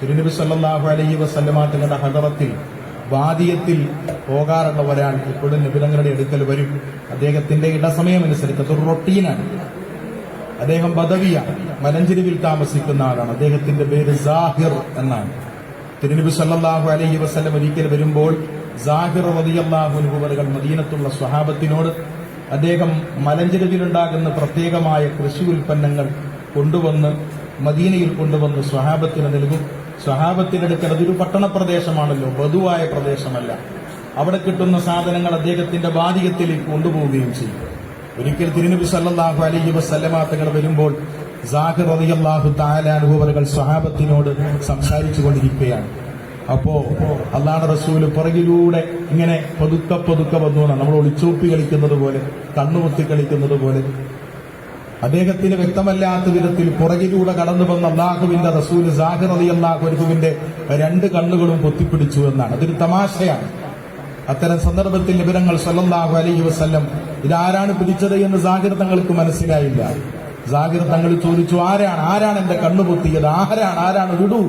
തിരുനബി സല്ലല്ലാഹു അലൈഹി വസല്ലമ തങ്ങളുടെ ഹദറത്തിൽ വാദിയത്തിൽ പോകാറുള്ള ഒരാൾ ഇപ്പോഴും നബിതങ്ങളുടെ അടുക്കൽ വരും. അദ്ദേഹത്തിന്റെ ഇടസമയമനുസരിച്ച് അതൊരു റൊട്ടീനാണ്. അദ്ദേഹം ബദവിയാണ്, മലഞ്ചെരുവിൽ താമസിക്കുന്ന ആളാണ്. അദ്ദേഹത്തിന്റെ പേര് സാഹിർ എന്നാണ്. തിരുനബി സല്ലല്ലാഹു അലൈഹി വസല്ലം ഒരിക്കൽ വരുമ്പോൾ സാഹിർ റളിയല്ലാഹു അൻഹു അവர்கள் മദീനത്തുള്ള സ്വഹാബത്തിനോട് അദ്ദേഹം മലഞ്ചെരുവിലുണ്ടാകുന്ന പ്രത്യേകമായ കൃഷി ഉൽപ്പന്നങ്ങൾ കൊണ്ടുവന്ന് മദീനയിൽ കൊണ്ടുവന്ന് സ്വഹാബത്തിന് നൽകും. സ്വഹാബത്തിന്റെ അടുക്കൽ അതൊരു പട്ടണ പ്രദേശമാണല്ലോ, ബദുവായ പ്രദേശമല്ല. അവിടെ കിട്ടുന്ന സാധനങ്ങൾ അദ്ദേഹത്തിന്റെ വാദികത്തിലേക്ക് കൊണ്ടുപോവുകയും ചെയ്യും. ഒരിക്കൽ തിരുനബി സല്ലല്ലാഹു അലൈഹി വസല്ലമ തങ്ങൾ വരുമ്പോൾ സാഹിർ റളിയല്ലാഹു തആല അൻഹു അവர்கள் സ്വഹാബത്തിനോട് സംസാരിച്ചു കൊണ്ടിരിക്കുകയാണ്. അപ്പോ അല്ലാഹുവിന്റെ റസൂല് പുറകിലൂടെ ഇങ്ങനെ പതുക്കെ പതുക്കെ വന്നു. നമ്മൾ ഒളിച്ചോപ്പി കളിക്കുന്നത് പോലെ, കണ്ണുമുത്തി കളിക്കുന്നത് പോലെ അദ്ദേഹത്തിന് വ്യക്തമല്ലാത്ത വിധത്തിൽ പുറകിലൂടെ കടന്നു വന്ന അല്ലാഹുവിന്റെ റസൂൽ സാഹിർ റളിയല്ലാഹു അൻഹുവിന്റെ രണ്ട് കണ്ണുകളും പൊത്തിപ്പിടിച്ചു എന്നാണ്. അതൊരു തമാശയാണ്. അത്തരം സന്ദർഭത്തിൽ നബിതങ്ങൾ സല്ലല്ലാഹു അലൈഹി വസല്ലം ഇതാരാണ് പിടിച്ചത് എന്ന് സാഹിർ തങ്ങൾക്ക് മനസ്സിലായില്ല. സാഹിർ തങ്ങൾ ചോദിച്ചു, ആരാണ് എന്റെ കണ്ണു പൊത്തിയത്? ആരാണ്? വിടൂ,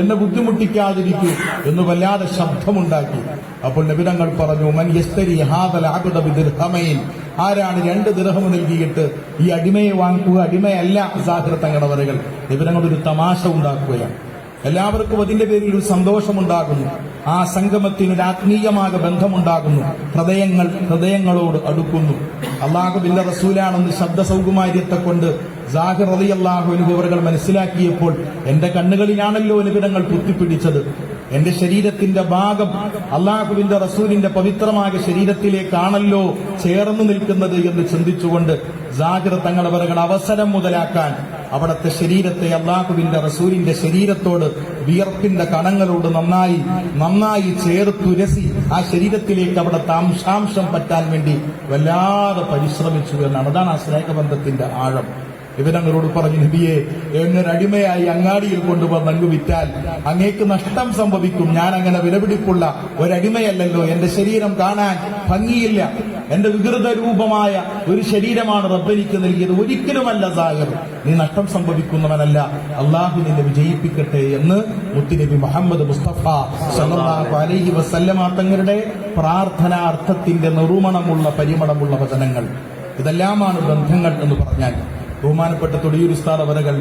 എന്നെ ബുദ്ധിമുട്ടിക്കാതിരിക്കൂ എന്ന് വല്ലാതെ ശബ്ദമുണ്ടാക്കി. അപ്പോൾ നബിതങ്ങൾ പറഞ്ഞു, മൻ യസ്തരി ഹാദൽ അബ്ദ ബിദിർഹമൈൻ, ആരാണ് 2 ദിർഹം നൽകിയിട്ട് ഈ അടിമയെ വാങ്ങിക്കുക? അടിമയല്ല സാഹിർ തങ്ങളവരുകൾ. നബിതങ്ങൾ ഒരു തമാശ ഉണ്ടാക്കുകയാണ്. എല്ലാവർക്കും അതിന്റെ പേരിൽ ഒരു സന്തോഷമുണ്ടാകുന്നു. ആ സംഗമത്തിന് ഒരു ആത്മീയമായ ബന്ധമുണ്ടാകുന്നു. ഹൃദയങ്ങളോട് അടുക്കുന്നു. അല്ലാഹുവിന്റെ റസൂലാണെന്ന് ശബ്ദ സൗകുമാര്യത്തെ കൊണ്ട് സാഹിർ റളിയല്ലാഹു അൻഹു അവர்கள் മനസ്സിലാക്കിയപ്പോൾ എന്റെ കണ്ണുകളിലാണല്ലോ നിബിധങ്ങൾ കുത്തിപ്പിടിച്ചത്, എന്റെ ശരീരത്തിന്റെ ഭാഗം അല്ലാഹുവിന്റെ റസൂലിന്റെ പവിത്രമായ ശരീരത്തിലേക്കാണല്ലോ ചേർന്നു നിൽക്കുന്നത് എന്ന് ചിന്തിച്ചുകൊണ്ട് സാഹിർ തങ്ങളവர்கள் അവസരം മുതലാക്കാൻ അവിടത്തെ ശരീരത്തെ അല്ലാഹുവിന്റെ റസൂലിന്റെ ശരീരത്തോട് വിയർപ്പിന്റെ കണങ്ങളോട് നന്നായി ചേർത്തുരസി ആ ശരീരത്തിലേക്ക് അവിടത്തെ അംശാംശം പറ്റാൻ വേണ്ടി വല്ലാതെ പരിശ്രമിച്ചു എന്നാണ്. അതാണ് ആ സ്നേഹബന്ധത്തിന്റെ ആഴം. ഇവരങ്ങളോട് പറഞ്ഞു, നബിയെ, എന്നൊരടിമയായി അങ്ങാടിയിൽ കൊണ്ടുവന്ന് അങ്ങ് വിറ്റാൽ അങ്ങേക്ക് നഷ്ടം സംഭവിക്കും. ഞാൻ അങ്ങനെ വിലപിടിപ്പുള്ള ഒരടിമയല്ലല്ലോ. എന്റെ ശരീരം കാണാൻ ഭംഗിയില്ല. എന്റെ വികൃത രൂപമായ ഒരു ശരീരമാണ് റബ്ബെനിക്ക് നൽകിയത്. ഒരിക്കലുമല്ല സാഹിർ, നീ നഷ്ടം സംഭവിക്കുന്നവനല്ല. അള്ളാഹു നിന്നെ വിജയിപ്പിക്കട്ടെ എന്ന് മുത്തുനബി മുഹമ്മദ് മുസ്തഫ സല്ലല്ലാഹു അലൈഹി വസല്ലമ തങ്ങളുടെ പ്രാർത്ഥനാർത്ഥത്തിന്റെ നറുമണമുള്ള പരിമളമുള്ള വചനങ്ങൾ. ഇതെല്ലാമാണ് ബന്ധങ്ങൾ എന്ന് പറഞ്ഞാൽ. ബഹുമാനപ്പെട്ട തൊടിയൂർ ഉസ്താദ് അവരുകൾ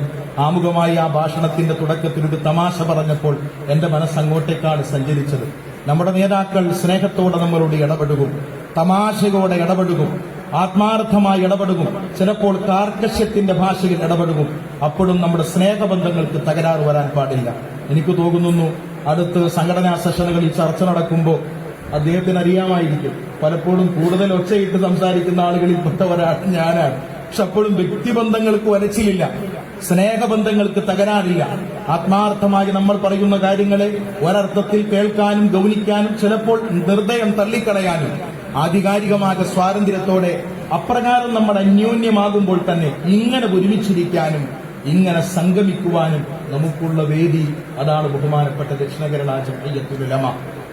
ആമുഖമായി ആ ഭാഷണത്തിന്റെ തുടക്കത്തിൽ ഒരു തമാശ പറഞ്ഞപ്പോൾ എന്റെ മനസ്സങ്ങോട്ടേക്കാണ് സഞ്ചരിച്ചത്. നമ്മുടെ നേതാക്കൾ സ്നേഹത്തോടെ നമ്മളോട് ഇടപെടുകയും തമാശയോടെ ഇടപെടുകയും ആത്മാർത്ഥമായി ഇടപെടുകയും ചിലപ്പോൾ കാർക്കശ്യത്തിന്റെ ഭാഷയിൽ ഇടപെടുകയും അപ്പോഴും നമ്മുടെ സ്നേഹബന്ധങ്ങൾക്ക് തകരാറ് വരാൻ പാടില്ല. എനിക്ക് തോന്നുന്നു അടുത്ത് സംഘടനാ സെഷനുകളിൽ ചർച്ച നടക്കുമ്പോൾ അദ്ദേഹത്തിന് അറിയാമായിരിക്കും, പലപ്പോഴും കൂടുതൽ ഒച്ചയിട്ട് സംസാരിക്കുന്ന ആളുകളിൽ പെട്ട ഒരാൾ ഞാനാണ്. പക്ഷെ അപ്പോഴും വ്യക്തിബന്ധങ്ങൾക്ക് വരച്ചിലില്ല, സ്നേഹബന്ധങ്ങൾക്ക് തകരാറില്ല. ആത്മാർത്ഥമായി നമ്മൾ പറയുന്ന കാര്യങ്ങളെ ഒരർത്ഥത്തിൽ കേൾക്കാനും ഗൗനിക്കാനും ചിലപ്പോൾ നിർദ്ദയം തള്ളിക്കളയാനും ആധികാരികമായ സ്വാതന്ത്ര്യത്തോടെ അപ്രകാരം നമ്മൾ അന്യോന്യമാകുമ്പോൾ തന്നെ ഇങ്ങനെ ഒരുമിച്ചിരിക്കാനും ഇങ്ങനെ സംഗമിക്കുവാനും നമുക്കുള്ള വേദി അതാണ് ബഹുമാനപ്പെട്ട ദക്ഷിണ കേരള ജംഇയ്യത്തുൽ ഉലമ.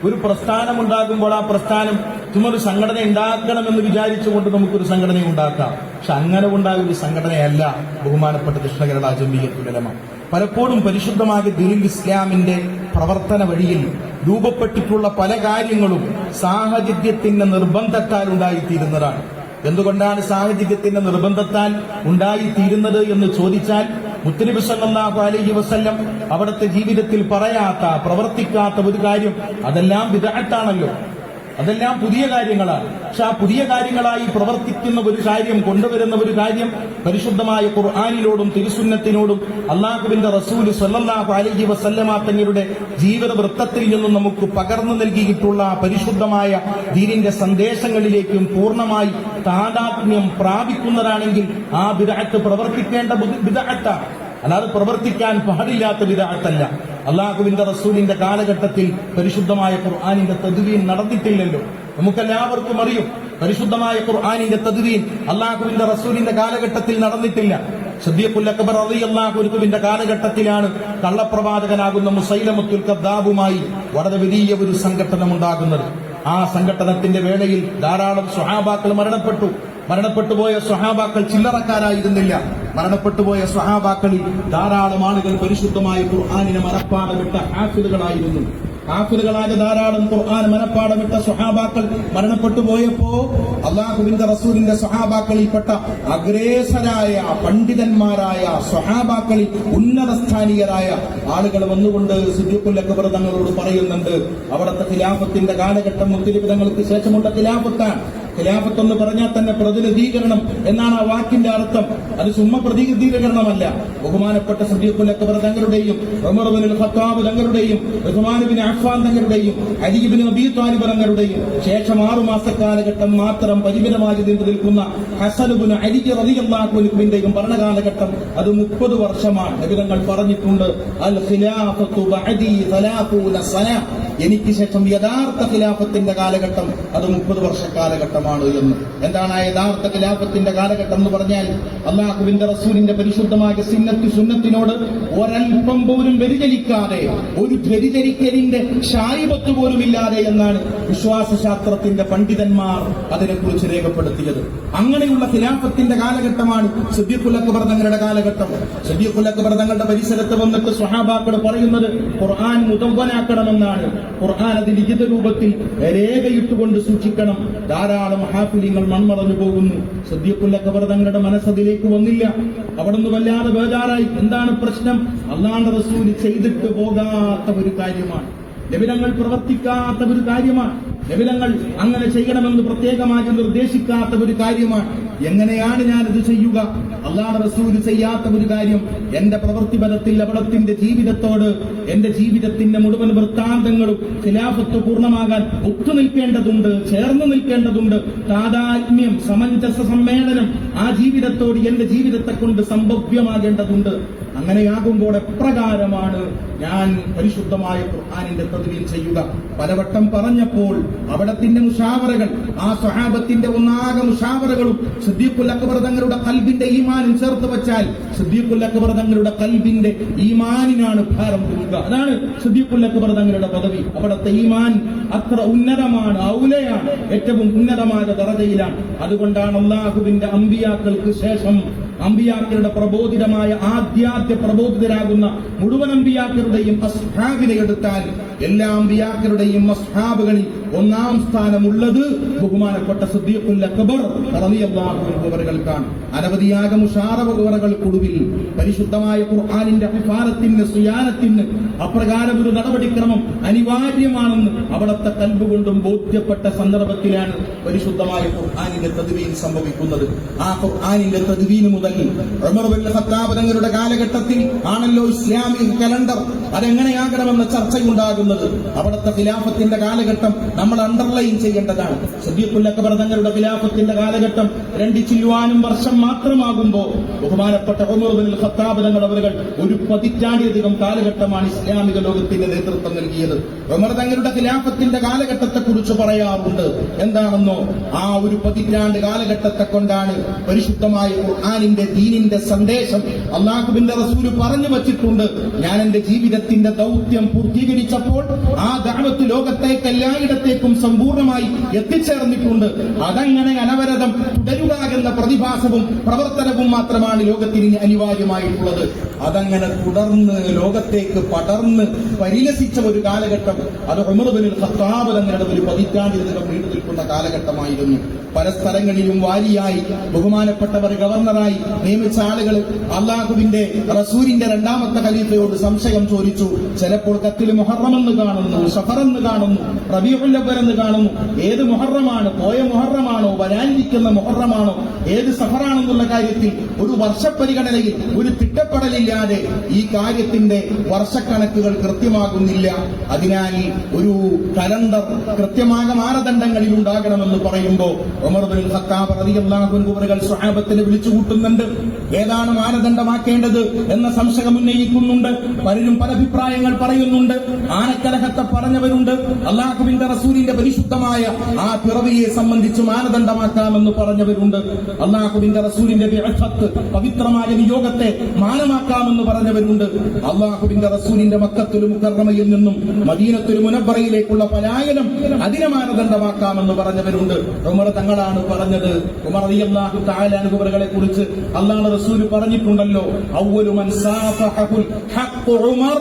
ഒരു പ്രസ്ഥാനമുണ്ടാകുമ്പോൾ ആ പ്രസ്ഥാനം ചുമൊരു സംഘടന ഉണ്ടാക്കണമെന്ന് വിചാരിച്ചുകൊണ്ട് നമുക്കൊരു സംഘടന ഉണ്ടാക്കാം. പക്ഷെ അങ്ങനെ ഉണ്ടായ ഒരു സംഘടനയല്ല ബഹുമാനപ്പെട്ട ദക്ഷിണ കേരള ജംഇയ്യത്തുൽ ഉലമ. പലപ്പോഴും പരിശുദ്ധമായ ദീനുൽ ഇസ്ലാമിന്റെ പ്രവർത്തന വഴിയിൽ രൂപപ്പെട്ടിട്ടുള്ള പല കാര്യങ്ങളും സാഹചര്യത്തിന്റെ നിർബന്ധത്താൽ ഉണ്ടായിത്തീരുന്നതാണ്. എന്തുകൊണ്ടാണ് സാഹചര്യത്തിന്റെ നിർബന്ധത്താൽ ഉണ്ടായിത്തീരുന്നത് എന്ന് ചോദിച്ചാൽ, മുത്തുനബി സല്ലല്ലാഹു അലൈഹി വസല്ലം അവിടുത്തെ ജീവിതത്തിൽ പറയാത്ത പ്രവർത്തിക്കാത്ത ഒരു കാര്യം അതെല്ലാം ബിദ്അത്താണല്ലോ, അതെല്ലാം പുതിയ കാര്യങ്ങളാണ്. പക്ഷെ ആ പുതിയ കാര്യങ്ങളായി പ്രവർത്തിക്കുന്ന ഒരു കാര്യം, കൊണ്ടുവരുന്ന ഒരു കാര്യം പരിശുദ്ധമായ ഖുർആനിനോടും തിരുസുന്നത്തിനോടും അല്ലാഹുവിന്റെ റസൂൽ സ്വല്ലല്ലാഹു അലൈഹി വസല്ലമ തങ്ങളുടെ ജീവിത വൃത്തത്തിൽ നിന്നും നമുക്ക് പകർന്നു നൽകിയിട്ടുള്ള പരിശുദ്ധമായ ദീനിന്റെ സന്ദേശങ്ങളിലേക്കും പൂർണ്ണമായി താദാത്മ്യം പ്രാപിക്കുന്നതാണെങ്കിൽ ആ ബിദ്അത്ത് പ്രവർത്തിക്കേണ്ട ബിദ്അത്താണ്, അല്ലാതെ പ്രവർത്തിക്കാൻ പാടില്ലാത്ത ബിദ്അത്തല്ല. അല്ലാഹുവിന്റെ റസൂലിന്റെ കാലഘട്ടത്തിൽ പരിശുദ്ധമായ ഖുർആനിന്റെ തദ്വീൻ നടന്നിട്ടില്ലല്ലോ. നമുക്കെല്ലാവർക്കും അറിയും, പരിശുദ്ധമായ ഖുർആനിന്റെ തദ്വീൻ അല്ലാഹുവിന്റെ റസൂലിന്റെ കാലഘട്ടത്തിൽ നടന്നിട്ടില്ല. സിദ്ദീഖുൽ അക്ബർ റളിയല്ലാഹു അൻഹുവിന്റെ കാലഘട്ടത്തിലാണ് കള്ളപ്രവാചകനാകുന്ന മുസൈലമത്തുൽ കദ്ദാബുമായി വളരെ വലിയ ഒരു സംഘടന ഉണ്ടാകുന്നത്. ആ സംഘടനത്തിന്റെ വേളയിൽ ധാരാളം സ്വഹാബാക്കൾ മരണപ്പെട്ടു. മരണപ്പെട്ടുപോയ സ്വഹാബാക്കൾ ചില്ലറക്കാരായിരുന്നില്ല. മരണപ്പെട്ടുപോയ സ്വഹാബാക്കളിൽ ധാരാളം ആളുകൾ പരിശുദ്ധമായ ഖുർആനിനെ മനഃപ്പാഠമിട്ട ഹാഫിളുകളായിരുന്നു. ഹാഫിളുകളായ ധാരാളം ഖുർആൻ മനഃപ്പാഠമിട്ട സ്വഹാബാക്കൾ മരണപ്പെട്ടു പോയപ്പോ അല്ലാഹുവിന്റെ റസൂലിന്റെ സ്വഹാബാക്കളിൽപ്പെട്ട അഗ്രേസരായ പണ്ഡിതന്മാരായ സ്വഹാബാക്കളിൽ ഉന്നതസ്ഥാനീയരായ ആളുകൾ വന്നുകൊണ്ട് സിദ്ദീഖുൽ അക്ബർ തങ്ങളോട് പറയുന്നുണ്ട്, അവിടുത്തെ ഖിലാഫത്തിന്റെ കാലഘട്ടം മുത്തലിബ് തങ്ങൾക്ക് ശേഷമുള്ള ഖിലാഫത്താണ്. ഖിലാഫത്ത് എന്ന് പറഞ്ഞാൽ തന്നെ പ്രതിനിധീകരണം എന്നാണ് ആ വാക്കിന്റെ അർത്ഥം. അത് ചുമ്മാ പ്രതിനിധീകരണമല്ല. ബഹുമാനപ്പെട്ട സിദ്ദീഖുൽ അക്ബർ തങ്ങളുടെയും ഉമർ ഇബ്നുൽ ഖത്താബ് തങ്ങളുടെയും ഉസ്മാൻ ഇബ്നു അഫ്ഫാൻ തങ്ങളുടെയും അലി ഇബ്നു അബീ ത്വാലിബ് തങ്ങളുടെയും ശേഷം 6 മാസക്കാലഘട്ടം മാത്രം പരിമിതമായി നീണ്ടു നിൽക്കുന്ന ഹസൻ ഇബ്നു അലി റളിയല്ലാഹു അൻഹുവിന്റെയും ഭരണകാലഘട്ടം അത് 30 വർഷമാണ്. നബി തങ്ങൾ പറഞ്ഞിട്ടുണ്ട്, അൽ ഖിലാഫത്തു ബഅദി 30 സന, എനിക്ക് ശേഷം യഥാർത്ഥ ഖിലാഫത്തിന്റെ കാലഘട്ടം അത് 30 വർഷ കാലഘട്ടമാണ് എന്ന്. എന്താണ് ആ യഥാർത്ഥ ഖിലാഫത്തിന്റെ കാലഘട്ടം എന്ന് പറഞ്ഞാൽ? അല്ലാഹുവിന്റെ റസൂലിന്റെ പരിശുദ്ധമായ സുന്നത്തിനോട് ഒരൽപ്പം പോലും വ്യതിചലിക്കാതെ, ഒരു വ്യതിചലിക്കലിന്റെ ശായിബത്ത് പോലും ഇല്ലാതെ എന്നാണ് വിശ്വാസശാസ്ത്രത്തിന്റെ പണ്ഡിതന്മാർ അതിനെക്കുറിച്ച് രേഖപ്പെടുത്തിയത്. അങ്ങനെയുള്ള ഖിലാഫത്തിന്റെ കാലഘട്ടമാണ് സിദ്ദീഖുൽ അക്ബർ തങ്ങളുടെ കാലഘട്ടം. സിദ്ദീഖുൽ അക്ബർ തങ്ങളുടെ പരിസരത്ത് വന്നിട്ട് സ്വഹാബാക്കൾ പറയുന്നത് ഖുർആൻ മുദവ്വനാക്കണമെന്നാണ്. ഖുർആൻ അതിന്റെ ലിഖിത രൂപത്തിൽ രേഖയിട്ടുകൊണ്ട് സൂക്ഷിക്കണം. ധാരാളം ഹാഫിലിങ്ങൾ മൺമറഞ്ഞു പോകുന്നു. സിദ്ദീഖുൽ അക്ബർ തങ്ങളുടെ മനസ്സതിലേക്ക് വന്നില്ല. അവിടുന്ന് വല്ലാതെ ബേജാറായി. എന്താണ് പ്രശ്നം? അല്ലാഹുവിന്റെ റസൂൽ ചെയ്തിട്ട് പോകാത്ത ഒരു കാര്യമാണ്, നബിതങ്ങൾ പ്രവർത്തിക്കാത്ത ഒരു കാര്യമാണ്, നബിതങ്ങൾ അങ്ങനെ ചെയ്യണമെന്ന് പ്രത്യേകമായി നിർദ്ദേശിക്കാത്ത ഒരു കാര്യമാണ്. എങ്ങനെയാണ് ഞാനിത് ചെയ്യുക? അല്ലാഹുവിന്റെ റസൂൽ ചെയ്യാത്ത ഒരു കാര്യം എന്റെ പ്രവൃത്തിപഥത്തിൽ അവിടത്തിന്റെ ജീവിതത്തോട്, എന്റെ ജീവിതത്തിന്റെ മുഴുവൻ വൃത്താന്തങ്ങളും ഖിലാഫത്ത് പൂർണ്ണമാകാൻ ഒത്തുനിൽക്കേണ്ടതുണ്ട്, ചേർന്ന് നിൽക്കേണ്ടതുണ്ട്. താദാത്മ്യം, സമഞ്ജസ സമ്മേളനം ആ ജീവിതത്തോട് എന്റെ ജീവിതത്തെ കൊണ്ട് സംഭവ്യമാകേണ്ടതുണ്ട്. അങ്ങനെയാകുമ്പോൾ എപ്രകാരമാണ് ഞാൻ പരിശുദ്ധമായ ഖുർആനിന്റെ തദ്വീൻ ചെയ്യുക? പലവട്ടം പറഞ്ഞപ്പോൾ അവിടത്തിന്റെ മുശാവറകൾ, ആ സ്വഹാബത്തിന്റെ ഒന്നാകെ മുശാവറകളും സിദ്ദീഖുൽ അക്ബർ തങ്ങളുടെ ഖൽബിന്റെ ഈമാനും ചേർത്ത് വെച്ചാൽ സിദ്ദീഖുൽ അക്ബർ തങ്ങളുടെ ഖൽബിന്റെ ഈമാനിനാണ് ഭാരം കൂടുക. അതാണ് സിദ്ദീഖുൽ അക്ബർ തങ്ങളുടെ പദവി. അവിടുത്തെ ഈമാൻ അത്ര ഉന്നതമാണ്, ഔലയാണ്, ഏറ്റവും ഉന്നതമായ ദറജയിലാണ്. അതുകൊണ്ടാണ് അല്ലാഹുവിന്റെ അമ്പിയാക്കൾക്ക് ശേഷം അമ്പിയാക്കളുടെ പ്രബോധിതമായ ആദ്യാദ്യ പ്രബോധിതരാകുന്ന മുഴുവൻ അമ്പിയാക്കളുടെയും അസ്ഹാബിനെ എടുത്താൽ എല്ലാ അമ്പിയാക്കളുടെയും അസ്ഹാബുകളിൽ ഒന്നാം സ്ഥാനമുള്ളത് ബഹുമാനപ്പെട്ട സിദ്ദീഖുൽ അക്ബർ റളിയല്ലാഹു അൻഹു അവറുകൾക്കാണ്. അനവധിയായ മുശാറവകൾക്കൊടുവിൽ പരിശുദ്ധമായ ഖുർആനിന്റെ ഹിഫാലത്തിന്, സുയാനത്തിന് അപ്രകാരം ഒരു നടപടിക്രമം അനിവാര്യമാണെന്ന് അവിടുത്തെ കൽബ് കൊണ്ടും ബോധ്യപ്പെട്ട സന്ദർഭത്തിലാണ് പരിശുദ്ധമായ ഖുർആനിന്റെ തദ്വീൻ സംഭവിക്കുന്നത്. ആ ഖുർആനിന്റെ തദ്വീൻ മുതൽ ഉമർ ഇബ്നുൽ ഖത്താബ് തങ്ങളുടെ കാലഘട്ടത്തിൽ ആണല്ലോ ഇസ്ലാമിക് കലണ്ടർ അതെങ്ങനെയാകണമെന്ന ചർച്ചയുണ്ടാകുന്നത്. അവിടുത്തെ ഖിലാഫത്തിന്റെ കാലഘട്ടം നമ്മൾ അണ്ടർലൈൻ ചെയ്യേണ്ടതാണ്. സിദ്ദീഖുൽ അക്ബർ തങ്ങളുടെ ഖിലാഫത്തിന്റെ കാലഘട്ടം 2 ചില്ലുവാനും വർഷം മാത്രമാകുമ്പോൾ ബഹുമാനപ്പെട്ട ഉമർ ഇബ്നുൽ ഖത്താബ് തങ്ങൾ അവர்கள் ഒരു 10 പതിറ്റാണ്ടിലധികം കാലഘട്ടമാണ് ഇസ്ലാമിക ലോകത്തിന്റെ നേതൃത്വം നൽകിയത്. ഉമർ തങ്ങളുടെ ഖിലാഫത്തിന്റെ കാലഘട്ടത്തെ കുറിച്ച് പറയാറുണ്ട്. എന്താണെന്നോ, ആ ഒരു 10 പതിറ്റാണ്ട് കാലഘട്ടത്തെ കൊണ്ടാണ് പരിശുദ്ധമായ ഖുർആനിന്റെ ദീനിന്റെ സന്ദേശം അല്ലാഹുവിന്റെ റസൂൽ പറഞ്ഞു വച്ചിട്ടുണ്ട്. ഞാൻ എന്റെ ജീവിതത്തിന്റെ ദൗത്യം പൂർത്തീകരിച്ചപ്പോൾ ആ ദഅവത്ത് ലോകത്തേക്ക് എല്ലായിടത്തേക്കും സമ്പൂർണ്ണമായി എത്തിച്ചേർന്നിട്ടുണ്ട്. അതങ്ങനെ അനവരതം തുടരുക എന്ന പ്രതിഭാസവും പ്രവർത്തനവും മാത്രമാണ് ലോകത്തിന് അനിവാര്യമായിട്ടുള്ളത്. അതങ്ങനെ തുടർന്ന് ലോകത്തേക്ക് പടർന്ന് പരിലസിച്ച ഒരു കാലഘട്ടം അത് ഉമർ ഇബ്നുൽ ഖത്താബ് തങ്ങളുടെ ഒരു 10 പതിറ്റാണ്ടിലധികം നീണ്ടു നിൽക്കുന്ന കാലഘട്ടമായിരുന്നു. പല സ്ഥലങ്ങളിലും വാരിയായി ബഹുമാനപ്പെട്ടവർ ഗവർണറായി നിയമിച്ച ആളുകൾ അള്ളാഹുവിന്റെ റസൂലിന്റെ 2ാമത്തെ ഖലീഫയോട് സംശയം ചോദിച്ചു. ചിലപ്പോൾ കത്തിൽ മുഹറം എന്ന് കാണുന്നു, സഫർ എന്ന് കാണുന്നു, റബീഉൽ അവ്വൽ എന്ന് കാണുന്നു. ഏത് മുഹറമാണ്? പോയ മുഹറമാണോ, വരാനിരിക്കുന്ന മുഹറമാണോ, ഏത് സഫറാണെന്നുള്ള കാര്യത്തിൽ ഒരു വർഷപരിഗണനയിൽ ഒരു തിട്ടപ്പെടലില്ലാതെ ഈ കാര്യത്തിന്റെ വർഷക്കണക്കുകൾ കൃത്യമാകുന്നില്ല. അതിനാൽ ഒരു കലണ്ടർ കൃത്യമായ മാനദണ്ഡങ്ങളിൽ ഉണ്ടാകണമെന്ന് പറയുമ്പോൾ ഉമർ ഇബ്നുൽ ഖത്താബ് റളിയല്ലാഹു അൻഹു സ്വഹാബത്തിനെ വിളിച്ചു കൂട്ടുന്നുണ്ട്. പറയുന്നുണ്ട്. ഏതാണ് മാനദണ്ഡമാക്കേണ്ടത് എന്ന സംശയം ഉന്നയിക്കുന്നുണ്ട്. പലരും പല അഭിപ്രായങ്ങൾ പറയുന്നുണ്ട്. ആനക്കലഹത്തെ പറഞ്ഞവരുണ്ട്. അല്ലാഹുവിന്റെ റസൂലിന്റെ പരിശുദ്ധമായ ആ പിറവിയെ സംബന്ധിച്ച് മാനദണ്ഡമാക്കാമെന്ന് പറഞ്ഞവരുണ്ട്. അല്ലാഹുവിന്റെ റസൂലിന്റെ ബിഅ്സത്ത് പവിത്രമായ നിയോഗത്തെ മാനമാക്കാമെന്ന് പറഞ്ഞവരുണ്ട്. അല്ലാഹുവിന്റെ റസൂലിന്റെ മക്കത്തുൽ മുകറമയിൽ നിന്നും മദീനത്തുൽ മുനവ്വറയിലേക്കുള്ള പലായനം അതിനെ മാനദണ്ഡമാക്കാമെന്ന് പറഞ്ഞവരുണ്ട്. ഉമർ തങ്ങളാണ് പറഞ്ഞത്. ഉമർ റളിയല്ലാഹു തആല അൻഹുവരെ കുറിച്ച് അല്ലാഹുവിന്റെ റസൂൽ പറഞ്ഞിട്ടുണ്ടല്ലോ, അവ്വലു മൻ സാഫഹുൽ ഹഖ് ഉമർ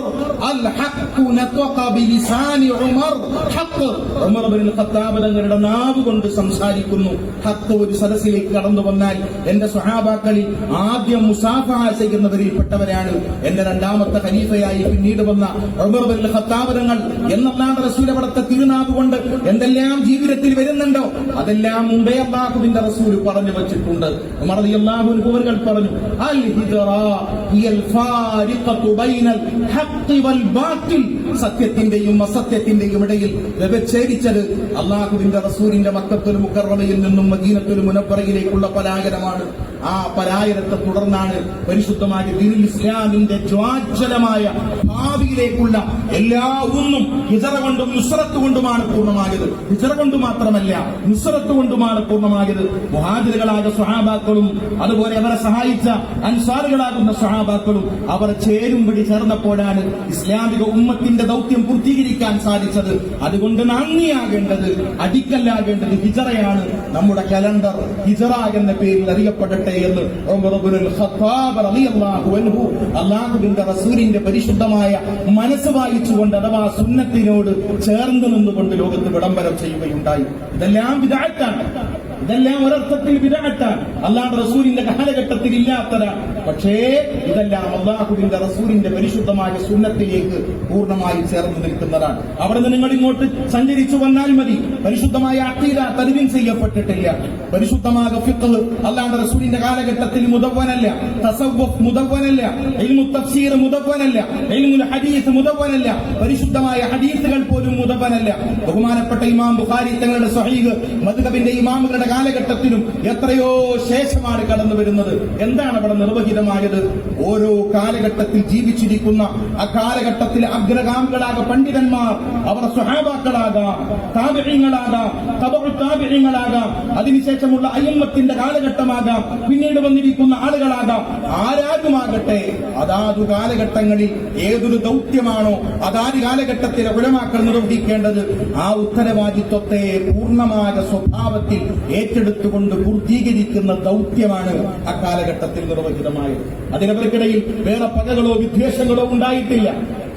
അൽ ഹഖ് നതഖ ബിലിസാനി ഉമർ. ഹഖ് ഉമർ ഇബ്നുൽ ഖത്താബ് തങ്ങളുടെ നാവ് കൊണ്ട് സംസാരിക്കുന്നു. ഹഖ് ഒരു സദസ്സിലേക്ക് കടന്നു വന്നാൽ എന്റെ സ്വഹാബാക്കളിൽ ആദ്യം മുസാഫഹ ചെയ്യുന്നവരിൽ പെട്ടവരാണ് എന്റെ രണ്ടാമത്തെ ഖലീഫയായി പിന്നീട് വന്ന ഉമർ ഇബ്നുൽ ഖത്താബ് തങ്ങൾ എന്നല്ലാഹുവിന്റെ റസൂൽ അവിടുത്തെ തിരുനാവ് കൊണ്ട് എന്തെല്ലാം ജീവിതത്തിൽ വരുന്നുണ്ടോ അതെല്ലാം മുമ്പേ അല്ലാഹുവിന്റെ റസൂൽ പറഞ്ഞു വെച്ചിട്ടുണ്ട്. ഉമർ റളിയല്ലാഹു അൻഹു പറഞ്ഞു, അൽ ഹിജ്റ ഹിയൽ ഫാരിഖതു ബൈനൽ ഹഖ് വൽ ബാത്തിൽ. സത്യത്തിന്റെയും അസത്യത്തിന്റെയും ഇടയിൽ വ്യവച്ഛേദിച്ചത് അല്ലാഹുവിന്റെ റസൂലിന്റെ മക്കത്തുൽ മുകറമയിൽ നിന്നും മദീനത്തുൽ മുനവ്വറയിലേക്കുള്ള പലായനമാണ്. ആ പലായനത്തെ തുടർന്നാണ് പരിശുദ്ധമായ ദീനുൽ ഇസ്ലാമിന്റെ ജ്വാജ്വലമായ ഭാവിയിലേക്കുള്ള എല്ലാ ഒന്നും ഹിജ്റ കൊണ്ടും നുസ്രത്ത് കൊണ്ടുമാണ് പൂർണ്ണമായത്. ഹിജ്റ കൊണ്ട് മാത്രമല്ല, നുസ്രത്ത് കൊണ്ടുമാണ് പൂർണ്ണമായത്. മുഹാജിറുകളായ സ്വഹാബാക്കളും അതുപോലെ അവരെ സഹായിച്ച അൻസാറുകളാകുന്ന സ്വഹാബാക്കളും അവർ ചേരുംപടി ചേർന്നപ്പോഴാണ് ഇസ്ലാമിക ഉമ്മത്തിന്റെ ദൗത്യം പൂർത്തീകരിക്കാൻ സാധിച്ചത്. അതുകൊണ്ട് നന്ദിയാകേണ്ടത്, അടിക്കല്ലാകേണ്ടത് ഹിജ്റയാണ്. നമ്മുടെ കലണ്ടർ ഹിജ്റ എന്ന പേരിൽ അറിയപ്പെടട്ടെ എന്ന് ഉമർ ഇബ്നുൽ ഖത്താബ് റളിയല്ലാഹു അൻഹു അല്ലാഹുവിന്റെ റസൂലിന്റെ പരിശുദ്ധമായ മനസ്സ് വായിച്ചുകൊണ്ട് അഥവാ സുന്നത്തിനോട് ചേർന്ന് നിന്നുകൊണ്ട് ലോകത്ത് വിളംബരം ചെയ്യുകയുണ്ടായി. ഇതെല്ലാം ബിദ്അത്താണ്. ഇതെല്ലാം ഒരർത്ഥത്തിൽ ബിദ്അത്താണ്. അല്ലാഹുവിന്റെ റസൂലിന്റെ കാലഘട്ടത്തിൽ ഇല്ലാത്തതാണ്. പക്ഷേ ഇതെല്ലാം അല്ലാഹുവിന്റെ റസൂലിന്റെ പരിശുദ്ധമായ സുന്നത്തിലേക്ക് പൂർണ്ണമായി ചേർന്ന് നിൽക്കുന്നതാണ്. അവിടെ നിന്ന് നിങ്ങൾ ഇങ്ങോട്ട് സഞ്ചരിച്ചു വന്നാൽ മതി. പരിശുദ്ധമായ അഖീദ തദ്വീൻ ചെയ്യപ്പെട്ടിട്ടില്ല. പരിശുദ്ധമായ ഫിഖ് അല്ലാഹുവിന്റെ റസൂലിന്റെ കാലഘട്ടത്തിൽ മുദവ്വനല്ല. തസവ്വുഫ് മുദവ്വനല്ല. ഇൽമു തഫ്സീർ മുദവ്വനല്ല. ഇൽമുൽ ഹദീസ് മുദവ്വനല്ല. പരിശുദ്ധമായ ഹദീസുകൾ പോലും മുദവ്വനല്ല. ബഹുമാനപ്പെട്ട ഇമാം ബുഖാരി തങ്ങളുടെ സ്വഹീഹ് മദ്ഹബിന്റെ ഇമാമുകളുടെ കാലഘട്ടത്തിലും എത്രയോ ശേഷമാണ് കടന്നു വരുന്നത്. എന്താണ് അവിടെ നിർവഹിതമായത്? ഓരോ കാലഘട്ടത്തിൽ ജീവിച്ചിരിക്കുന്ന ആ കാലഘട്ടത്തിലെ അഗ്രഗാമികളാക പണ്ഡിതന്മാർ, അവർ സ്വഹാബാക്കളാകാം, താബിഈങ്ങളാകാം, തബഉ താബിഈങ്ങളാകാം, അതിനുശേഷമുള്ള അയ്യമ്മത്തിന്റെ കാലഘട്ടമാകാം, പിന്നീട് വന്നിരിക്കുന്ന ആളുകളാകാം, ആരാകുമാകട്ടെ, അതാതു കാലഘട്ടങ്ങളിൽ ഏതൊരു ദൗത്യമാണോ അതാത് കാലഘട്ടത്തിലെ ഉലമാക്കൾ നിർവഹിക്കേണ്ടത് ആ ഉത്തരവാദിത്വത്തെ പൂർണ്ണമായ സ്വഭാവത്തിൽ ഏറ്റെടുത്തുകൊണ്ട് പൂർത്തീകരിക്കുന്ന ദൗത്യമാണ് അക്കാലഘട്ടത്തിൽ നിർവഹിതമായത്. അതിനവർക്കിടയിൽ വേറെ പകകളോ വിദ്വേഷങ്ങളോ ഉണ്ടായിട്ടില്ല.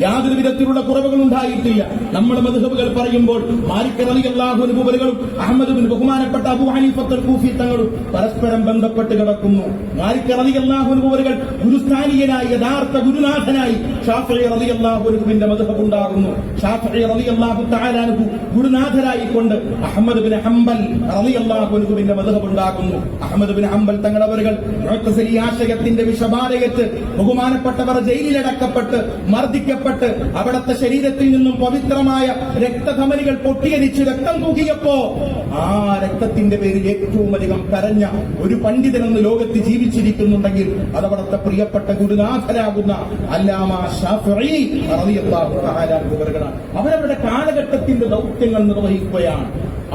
യാതൊരു വിധത്തിലുള്ള കുറവുകൾ ഉണ്ടായിട്ടില്ല. നമ്മുടെ മദ്ഹബുകൾ പറയുമ്പോൾ മാലിക് റളിയല്ലാഹു അൻഹു വരെകളും അഹ്മദ് ബിൻ ബഹുമാനപ്പെട്ട അബൂ ഹനീഫത്തുൽ കൂഫി തങ്ങളും പരസ്പരം ബന്ധപ്പെട്ട് കിടക്കുന്നു. മാലിക് റളിയല്ലാഹു അൻഹു വരെകൾ ഗുരുസ്ഥാനീയനായി യഥാർത്ഥ ഗുരുനാഥനായി ഷാഫിഈ റളിയല്ലാഹു അൻഹുവിന്റെ മദ്ഹബ് ഉണ്ടാകുന്നു. ഷാഫിഈ റളിയല്ലാഹു തആല അൻഹു ഗുരുനാഥനായിക്കൊണ്ട് അഹ്മദ് ബിൻ ഹംബൽ റളിയല്ലാഹു അൻഹുവിന്റെ മദ്ഹബ് ഉണ്ടാകുന്നു. അഹ്മദ് ബിൻ ഹംബൽ തങ്ങളവരുകൾ മുഅ്തസിലി ആശയത്തിന്റെ വിഷബാധയേറ്റ് ബഹുമാനപ്പെട്ടവർ ജയിലിലടക്കപ്പെട്ട് മർദ്ദിക്കപ്പെട്ട് അവിടത്തെ ശരീരത്തിൽ നിന്നും പവിത്രമായ രക്തധമനികൾ പൊട്ടിയരിച്ച് രക്തം തൂകിയപ്പോ ആ രക്തത്തിന്റെ പേരിൽ ഏറ്റവും അധികം കരഞ്ഞ ഒരു പണ്ഡിതനെന്ന് ലോകത്ത് ജീവിച്ചിരിക്കുന്നുണ്ടെങ്കിൽ അതവിടത്തെ പ്രിയപ്പെട്ട ഗുരുനാഥരാകുന്ന അല്ലാമ ഷാഫിഈ റളിയല്ലാഹു തആല അൻഹുവരുകളാണ്. അവരവരുടെ കാലഘട്ടത്തിന്റെ ദൗത്യങ്ങൾ നിർവഹിക്കുകയാണ്.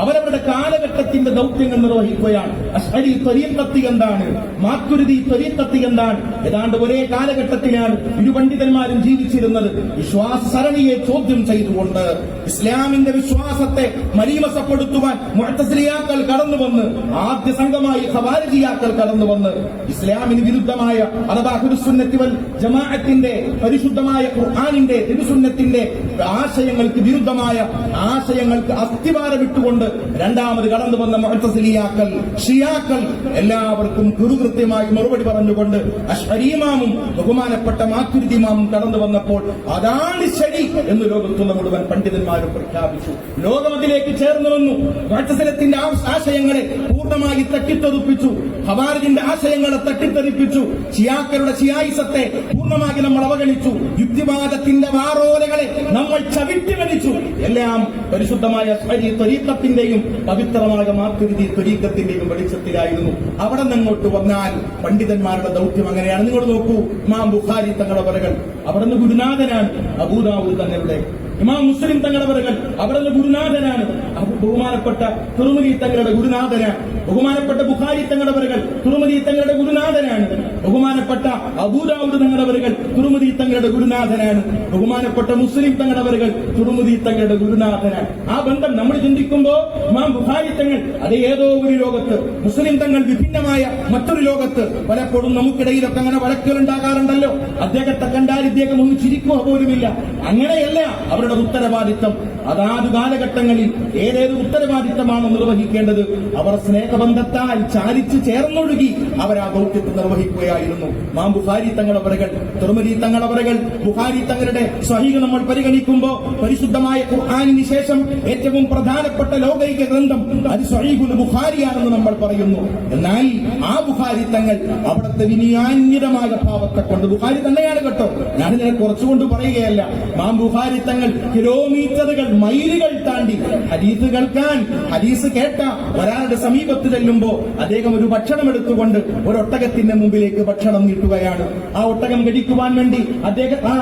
അവരവരുടെ കാലഘട്ടത്തിന്റെ ദൗത്യങ്ങൾ നിർവഹിക്കുകയാണ്. അശ്അരി ത്വരീഖത്ത് എന്താണ്, മാതുരിദി ത്വരീഖത്ത് എന്താണ്, ഏതാണ്ട് ഒരേ കാലഘട്ടത്തിലാണ് ഇരു പണ്ഡിതന്മാരും ജീവിച്ചിരുന്നത്. വിശ്വാസ സരണിയെ ചോദ്യം ചെയ്തുകൊണ്ട് ഇസ്ലാമിന്റെ വിശ്വാസത്തെ മലീമസപ്പെടുത്തുവാൻ മുഅ്തസിലിയാക്കൾ കടന്നുവന്ന്, ആദ്യ സംഘമായി ഖവാരിജിയാക്കൾ കടന്നുവന്ന് ഇസ്ലാമിന് വിരുദ്ധമായ അഥവാ അഹ്ലുസുന്നത്തി വൽ ജമാഅത്തിന്റെ പരിശുദ്ധമായ ഖുർആനിന്റെ തിരുസുന്നത്തിന്റെ ആശയങ്ങൾക്ക് വിരുദ്ധമായ ആശയങ്ങൾക്ക് അസ്ഥിവാരമിട്ടുകൊണ്ട് രണ്ടാമത് കടന്നു വന്ന മുഅ്തസിലിയാക്കൾ, ഷിയാക്കൾ എല്ലാവർക്കും കൃത്യമായി മറുപടി പറഞ്ഞുകൊണ്ട് അശ്അരി ഇമാമും ബഹുമാനപ്പെട്ട മാതുരിദി ഇമാമും കടന്നു വന്നപ്പോൾ അതാണ് ശരി എന്ന് ലോകത്തുള്ള മുഴുവൻ പണ്ഡിതന്മാരും പ്രഖ്യാപിച്ചു. ലോകം അതിലേക്ക് ചേർന്നു വന്നു. മുഅ്തസിലത്തിന്റെ ആശയങ്ങളെ പൂർണ്ണമായി തട്ടിത്തെറിപ്പിച്ചു. ഖവാരിജിന്റെ ആശയങ്ങളെ തട്ടിത്തെറിപ്പിച്ചു. ഷിയാക്കളുടെ ഷിയായിസത്തെ പൂർണ്ണമായി നമ്മൾ അവഗണിച്ചു. യുക്തിവാദത്തിന്റെ വാറോലകളെ നമ്മൾ ചവിട്ടി വലിച്ചു. എല്ലാം പരിശുദ്ധമായ അശ്അരി ത്വരീഖത്തിന്റെ സുന്നത്തിന്റെയും പവിത്രമായ മാതുരിദി ത്വരീഖത്തിന്റെയും വെളിച്ചത്തിലായിരുന്നു. അവിടെ നിന്നങ്ങോട്ട് വന്നാൽ പണ്ഡിതന്മാരുടെ ദൗത്യം അങ്ങനെയാണ്. നിങ്ങൾ നോക്കൂ, ഇമാം ബുഖാരി തങ്ങളവറുകൾ അവിടുന്ന് ഗുരുനാഥനാണ്. അബൂദാവൂദ് തങ്ങളുടെ ഇമാം മുസ്ലിം തങ്ങളവറുകൾ അവിടുന്ന് ഗുരുനാഥനാണ്. ബഹുമാനപ്പെട്ട തുറുമുദി തങ്ങളുടെ ഗുരുനാഥനാണ്. ബഹുമാനപ്പെട്ട ബുഖാരി തങ്ങളവറുകൾ തുറുമുദി തങ്ങളുടെ ഗുരുനാഥനാണ്. ബഹുമാനപ്പെട്ട അബൂദാവൂദ് തങ്ങളവറുകൾ തുറുമുദി തങ്ങളുടെ ഗുരുനാഥനാണ്. ബഹുമാനപ്പെട്ട മുസ്ലിം തങ്ങളവറുകൾ തുറുമുദി തങ്ങളുടെ ഗുരുനാഥനാണ്. ആ ബന്ധം നമ്മൾ ചിന്തിക്കുമ്പോൾ ഇമാം ബുഖാരി തങ്ങൾ അത് ഏതോ ഒരു ലോകത്ത്, മുസ്ലിം തങ്ങൾ വിഭിന്നമായ മറ്റൊരു ലോകത്ത്. പലപ്പോഴും നമുക്കിടയിലൊക്കെ അങ്ങനെ വഴക്കുകൾ ഉണ്ടാകാറുണ്ടല്ലോ. അദ്ദേഹത്തെ കണ്ടാൽ ഇദ്ദേഹം ഒന്ന് ചിരിക്കുക പോലുമില്ല. അങ്ങനെയല്ല അവരുടെ ഉത്തരവാദിത്തം. അതാത് കാലഘട്ടങ്ങളിൽ ഏതേത് ഉത്തരവാദിത്തമാണ് നിർവഹിക്കേണ്ടത് അവർ സ്നേഹബന്ധത്താൽ ചാലിച്ച് ചേർന്നൊഴുകി അവർ ആ ദൗത്യത്തെ നിർവഹിക്കുകയായിരുന്നു. ഇമാം ബുഖാരി തങ്ങളവറുകൾ, തിർമിദി തങ്ങളവറുകൾ, ബുഖാരി തങ്ങളുടെ സ്വഹീഹ് നമ്മൾ പരിഗണിക്കുമ്പോൾ പരിശുദ്ധമായ ഖുർആനിന് ശേഷം ഏറ്റവും പ്രധാനപ്പെട്ട ലോകൈക ഗ്രന്ഥം അത് സ്വഹീഹുൽ ബുഖാരിയാണെന്ന് നമ്മൾ പറയുന്നു. എന്നാൽ ആ ബുഖാരി തങ്ങൾ അവിടുത്തെ വിനയാന്യതമായ ഭാവത്തെ കൊണ്ട്, ബുഖാരി തന്നെയാണ് കേട്ടോ, ഞാനിതിനെ കുറച്ചുകൊണ്ട് പറയുകയല്ല, ഇമാം ബുഖാരി തങ്ങൾ കിലോമീറ്ററുകൾ മൈലുകൾ താണ്ടി ഹദീസ് കേൾക്കാൻ, ഹദീസ് കേട്ട ഒരാളുടെ സമീപത്ത് ചെല്ലുമ്പോ അദ്ദേഹം ഒരു ഭക്ഷണം എടുത്തുകൊണ്ട് ഒരു ഒട്ടകത്തിന്റെ മുമ്പിലേക്ക് ഭക്ഷണം നീട്ടുകയാണ്. ആ ഒട്ടകം കഴിക്കുവാൻ വേണ്ടി അദ്ദേഹം ആ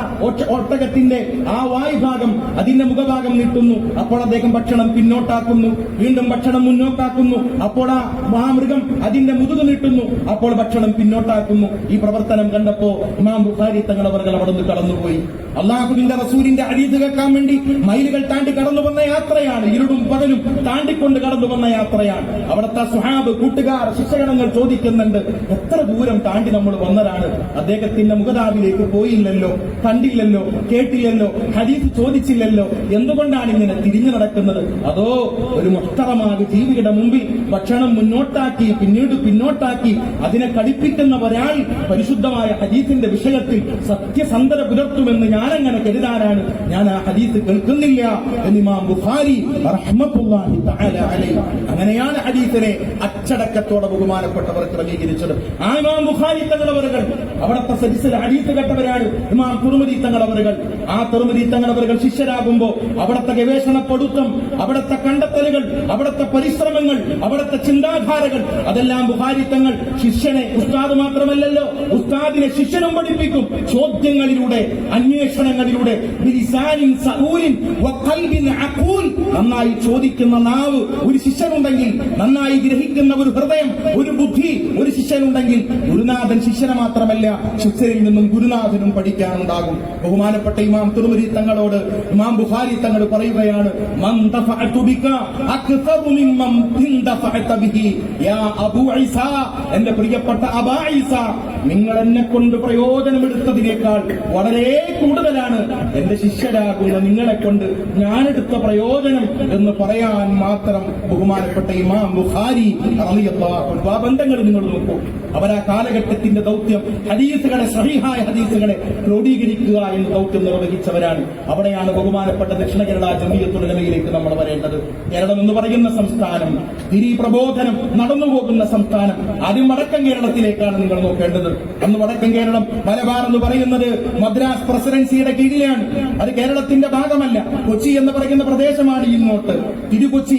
ഒട്ടകത്തിന്റെ ആ വായുഭാഗം അതിന്റെ മുഖഭാഗം നീട്ടുന്നു. അപ്പോൾ അദ്ദേഹം ഭക്ഷണം പിന്നോട്ടാക്കുന്നു, വീണ്ടും ഭക്ഷണം മുന്നോട്ടാക്കുന്നു. അപ്പോൾ ആ മൃഗം അതിന്റെ മുതുക് നീട്ടുന്നു, അപ്പോൾ ഭക്ഷണം പിന്നോട്ടാക്കുന്നു. ഈ പ്രവർത്തനം കണ്ടപ്പോ ഇമാം ബുഖാരി തങ്ങളവറുകൾ അവിടെ നിന്ന് കടന്നുപോയി. അള്ളാഹുവിന്റെ റസൂലിന്റെ ഹദീസ് കേൾക്കാൻ വേണ്ടി മൈലുകൾ താണ്ടി കടന്നു വന്ന യാത്രയാണ്. ഇരുടും പകലും താണ്ടിക്കൊണ്ട് കടന്നു വന്ന യാത്രയാണ്. അവിടുത്തെ സുഹാബ്, കൂട്ടുകാർ, ശിക്ഷകണങ്ങൾ ചോദിക്കുന്നുണ്ട്, എത്ര ദൂരം താണ്ടി നമ്മൾ വന്നതാണ്? അദ്ദേഹത്തിന്റെ മുഖതാവിലേക്ക് പോയില്ലല്ലോ, കണ്ടില്ലല്ലോ, കേട്ടില്ലല്ലോ, ഹദീസ് ചോദിച്ചില്ലല്ലോ, എന്തുകൊണ്ടാണ് ഇങ്ങനെ തിരിഞ്ഞു നടക്കുന്നത്? അതോ ഒരു മുഹ്തറമായ ജീവിയുടെ മുമ്പിൽ ഭക്ഷണം മുന്നോട്ടാക്കി പിന്നീട് പിന്നോട്ടാക്കി അതിനെ കടിപ്പിക്കുന്ന ഒരാൾ പരിശുദ്ധമായ ഹദീസിന്റെ വിഷയത്തിൽ സത്യസന്ധത പുലർത്തുമെന്ന് ഞാനങ്ങനെ കരുതാനാണ് ഞാൻ ആ ഹദീസ് കേൾക്കുന്നില്ല എന്ന് ഇമാം ബുഖാരി റഹ്മത്തുള്ളാഹി തആല അലൈഹി അങ്ങനെയാണ് ഹദീസിനെ അച്ചടക്കത്തോടെ ബഹുമാനപ്പെട്ടവർ ക്രമീകരിച്ചത്. ആ ഇമാം ബുഖാരി തങ്ങളവറുകൾ അവിടുത്തെ സദസ്സിൽ ഹദീസ് കേട്ടവരാണ് ഇമാം തുർമിദി തങ്ങളവറുകൾ. ആ തുർമിദി തങ്ങളവറുകൾ ശിഷ്യരാകുമ്പോൾ അവിടുത്തെ ഗവേഷണ പഠിത്തം, അവിടുത്തെ കണ്ടെത്തലുകൾ, അവിടുത്തെ പരിശ്രമങ്ങൾ, അവിടുത്തെ ചിന്താധാരകൾ അതെല്ലാം ബുഖാരി തങ്ങൾ ശിഷ്യനെ, ഉസ്താദ് മാത്രമല്ലല്ലോ, ഉസ്താദിനെ ശിഷ്യനും പഠിപ്പിക്കും. ചോദ്യങ്ങളിലൂടെ, അന്വേഷണങ്ങളിലൂടെ, നന്നായി ചോദിക്കുന്ന നാവ് ഒരു ശിഷ്യനുണ്ടെങ്കിൽ, നന്നായി ഗ്രഹിക്കുന്ന ഒരു ഹൃദയം, ഒരു ബുദ്ധി ഒരു ശിഷ്യനുണ്ടെങ്കിൽ ഗുരുനാഥൻ ശിഷ്യനെ മാത്രമല്ല ശിഷ്യരിൽ നിന്നും ഗുരുനാഥനും പഠിക്കാനുണ്ടാകും. ബഹുമാനപ്പെട്ട ഇമാം തുർമിദി തങ്ങളോട് ഇമാം ബുഖാരി തങ്ങൾ പറയുകയാണ്, എന്റെ പ്രിയപ്പെട്ട അബാ ഈസ, നിങ്ങൾ എന്നെ കൊണ്ട് പ്രയോജനമെടുത്തതിനേക്കാൾ വളരെ കൂടുതലാണ് എന്റെ ശിഷ്യരാകുന്ന നിങ്ങളെ കൊണ്ട് ഞാനെടുത്ത പ്രയോജനം എന്ന് പറയാൻ മാത്രം ബഹുമാനപ്പെട്ട ഇമാം ബുഖാരി റളിയല്ലാഹു അൻഹു. ആ ബന്ധങ്ങൾ നിങ്ങൾ നോക്കൂ. അവരാ കാലഘട്ടത്തിന്റെ ദൗത്യം ഹദീസുകളെ, സഹീഹായ ഹദീസുകളെ ക്രോഡീകരിക്കുക എന്ന ദൗത്യം നിർവഹിച്ചവരാണ്. അവിടെയാണ് ബഹുമാനപ്പെട്ട ദക്ഷിണ കേരള ജംഇയ്യത്തുൽ ഉലമയിലേക്ക് നമ്മൾ വരേണ്ടത്. കേരളം എന്ന് പറയുന്ന സംസ്ഥാനം, തിരി പ്രബോധനം നടന്നുപോകുന്ന സംസ്ഥാനം. ആദ്യം വടക്കൻ കേരളത്തിലേക്കാണ് നിങ്ങൾ നോക്കേണ്ടത്. അന്ന് വടക്കൻ കേരളം, മലബാർ എന്ന് പറയുന്നത് മദ്രാസ് പ്രസിഡൻസിയുടെ കീഴിലാണ്. അത് കേരളത്തിന്റെ ഭാഗമല്ല. കൊച്ചി എന്ന് പറയുന്ന പ്രദേശമാണ് ഇങ്ങോട്ട്. തിരുകൊച്ചി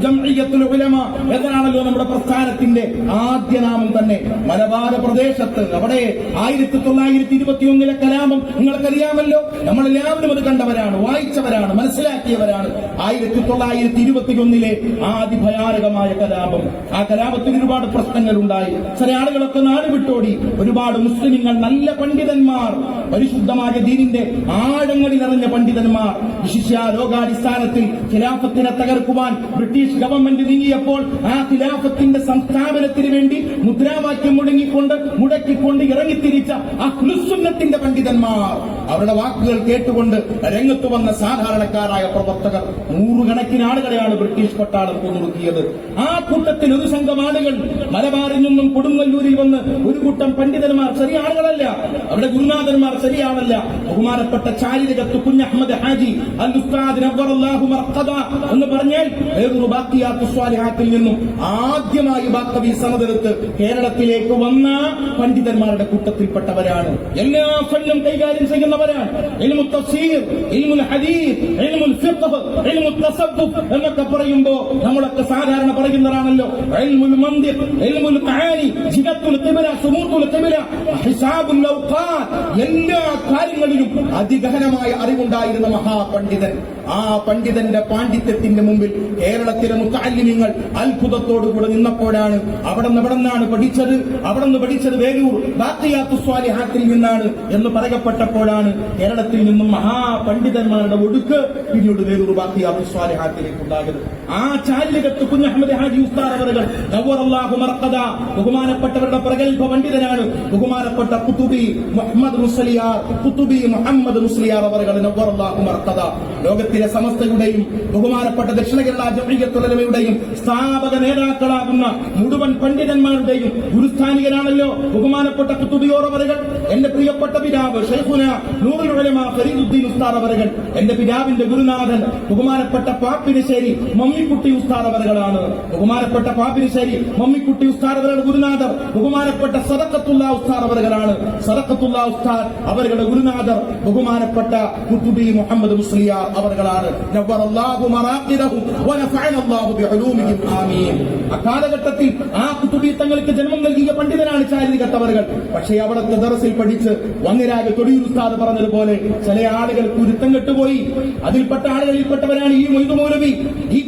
ജംഇയ്യത്തുൽ ഉലമ എന്നാണല്ലോ നമ്മുടെ പ്രസ്ഥാനത്തിന്റെ ആദ്യ നാമം തന്നെ. മലബാർ പ്രദേശത്ത് അവിടെ 1921 കലാപം നിങ്ങൾക്കറിയാമല്ലോ. നമ്മളെല്ലാവരും അത് കണ്ടവരാണ്, വായിച്ചവരാണ്, മനസ്സിലാക്കിയവരാണ്. 1921 ആദിഭയാനകമായ കലാപം. ആ കലാപത്തിന് ഒരുപാട് പ്രശ്നങ്ങൾ ഉണ്ടായി. ചില ആളുകളൊക്കെ നാട് വിട്ടോടി. ഒരുപാട് മുസ്ലിങ്ങൾ, നല്ല പണ്ഡിതന്മാർ, പരിശുദ്ധമായ ദീനിന്റെ ആഴങ്ങളിൽ അറിഞ്ഞ പണ്ഡിതന്മാർ, വിശിഷ്യ ലോകാടിസ്ഥാനത്തിൽ ഖിലാഫത്തിനെ തകർക്കുവാൻ ബ്രിട്ടീഷ് ഗവൺമെന്റ് നീങ്ങിയപ്പോൾ ആ ഖിലാഫത്തിന്റെ സംസ്ഥാപനത്തിന് വേണ്ടി മുദ്രാവാക്യം മുടക്കിക്കൊണ്ട് ഇറങ്ങിത്തിരിച്ച അഹ്ലുസുന്നത്തിന്റെ പണ്ഡിതന്മാർ, അവരുടെ വാക്കുകൾ കേട്ടുകൊണ്ട് രംഗത്ത് വന്ന സാധാരണക്കാരായ പ്രവർത്തകർ, നൂറുകണക്കിന് ആളുകളെയാണ് ബ്രിട്ടീഷ് പട്ടാളം കൊന്നൊടുക്കിയത്. ആ കൂട്ടത്തിൽ ഒരു സംഘം ആളുകൾ മലബാറിൽ നിന്നും കൊടുങ്ങല്ലൂരിൽ വന്ന് ഒരു കൂട്ടം പണ്ഡിതന്മാർ ചെറിയ ആളുകളല്ല, അവിടെ ഗുരുനാഥന്മാർ ചെറിയാളല്ല. ബഹുമാനപ്പെട്ട ചാലിരകത്ത് കുഞ്ഞഹമ്മദ് ഹാജി അൽ ഉസ്താദ് നവ്വറല്ലാഹു മർഖദ എന്ന് പറഞ്ഞാൽ വേറൊരു ബാക്കിയാത്തു സ്വാലിഹാത്തിൽ നിന്നും ആദ്യമായി ബാക്കവി സനദെടുത്ത് കേരളത്തിലേക്ക് വന്ന പണ്ഡിതന്മാരുടെ കൂട്ടത്തിൽപ്പെട്ടവരാണ്. എല്ലാ ഫന്നും കൈകാര്യം ചെയ്യുന്നവരാണ്. ഇൽമു തഫ്സീർ, ഇൽമുൽ ഹദീസ്, ഇൽമുൽ ഫിഖ്ഹ്, ഇൽമു തസവ്വുഫ് എന്നൊക്കെ പറയുമ്പോൾ നമ്മളൊക്കെ സാധാരണ പറയുന്നതാണല്ലോ. ഇൽമുൽ മന്തിഖ്, ഇൽമുൽ മആനി, ജിഹത്തുൽ ഖിബ്ല, സുമൂത്തുൽ ഖിബ്ല, ഹിസാബുൽ ഔഖാത്ത്, എല്ലാ കാര്യങ്ങളിലും അതിഗഹനമായ അറിവുണ്ടായിരുന്ന മഹാപണ്ഡിതൻ. ആ പണ്ഡിതന്റെ പാണ്ഡിത്യത്തിന്റെ മുമ്പിൽ കേരളത്തിലെ മുത്തഅല്ലിമീങ്ങൾ അത്ഭുതത്തോടുകൂടെ നിന്നപ്പോഴാണ് അവിടെ നിന്നാണ് പഠിച്ചത്, അവിടെ നിന്ന് പഠിച്ചത് വേലൂർ ബാഖിയാത്തു സ്വാലിഹാത്തിൽ നിന്നാണ് എന്ന് പറയപ്പെട്ടപ്പോഴാണ് കേരളത്തിൽ നിന്നും മഹാപണ്ഡിതന്മാരുടെ ഒടുക്ക് പിന്നീട് വേലൂർ ബാഖിയാത്തു സ്വാലിഹാത്തിലേക്ക് ഉണ്ടാകുന്നത്. ആ ചാലികത്ത് കുഞ്ഞഹമ്മദ് ഹാജി ഉസ്താദ് അവറുകൾ നവ്വറല്ലാഹു മർഖദ ബഹുമാനപ്പെട്ടവരുടെ പ്രഗൽഭ പണ്ഡിതനാണ്. ബഹുമാനപ്പെട്ട ഖുതുബി മുഹമ്മദ് മുസ്ലിയാർ അവറുകൾ നവ്വറല്ലാഹു മർഖദ ലോകത്തിലെ സമസ്തയുടെയും ബഹുമാനപ്പെട്ട ദക്ഷിണ കേരള ജംഇയ്യത്തുൽ ഉലമയുടെയും സ്ഥാപക നേതാക്കളാകുന്ന മുഴുവൻ പണ്ഡിതന്മാരുടെയും ഗുരുസ്ഥാനികനാണല്ലോ ബഹുമാനപ്പെട്ട ഖുതുബിയോർ അവറുകൾ. എന്റെ പ്രിയപ്പെട്ട പിതാവ് ശൈഖുന നൂറുൽ ഉലമ ഫരീദുദ്ദീൻ ഉസ്താദ് അവറുകൾ, എന്റെ പിതാവിന്റെ ഗുരുനാഥൻ ബഹുമാനപ്പെട്ട പാപ്പിനിശ്ശേരി മമ്മിക്കുട്ടി ഉസ്താദ് അവറുകളാണ്. ബഹുമാനപ്പെട്ട പാപ്പിനിശ്ശേരി മമ്മിക്കുട്ടി ഉസ്താദ് അവരുടെ ഗുരുനാഥർ ബഹുമാനപ്പെട്ട സദഖത്തുല്ലാ ഉസ്താദ് അവറുകളാണ്. സദഖത്തുല്ലാ ഉസ്താദ് അവരുടെ ഗുരുനാഥർ ബഹുമാനപ്പെട്ട ഖുതുബി മുഹമ്മദ് മുസ്ലിയാർ അവറുകളാണ്. നവ്വറല്ലാഹു മറാഖിദഹു വനഫഅനല്ലാഹു ബിഉലൂമിഹിം ആമീൻ. അക്കാലഘട്ടത്തിൽ ആ ഖുതുബി തങ്ങൾക്ക് ജന്മം നൽകിയ പണ്ഡിതനാണ് ചാലികത്ത് അവറുകൾ. പക്ഷേ അവിടുത്തെ ദർസിൽ പഠിച്ച് വന്നിരാഗ് തൊടിയൂർ ഉസ്താദ് പറഞ്ഞതുപോലെ ചില ആളുകൾ കുരുത്തം കെട്ടുപോയി. അതിൽപ്പെട്ട ആളുകളിൽപ്പെട്ടവരാണ് ഈ മൊയ്തു മൗലവി, ഈ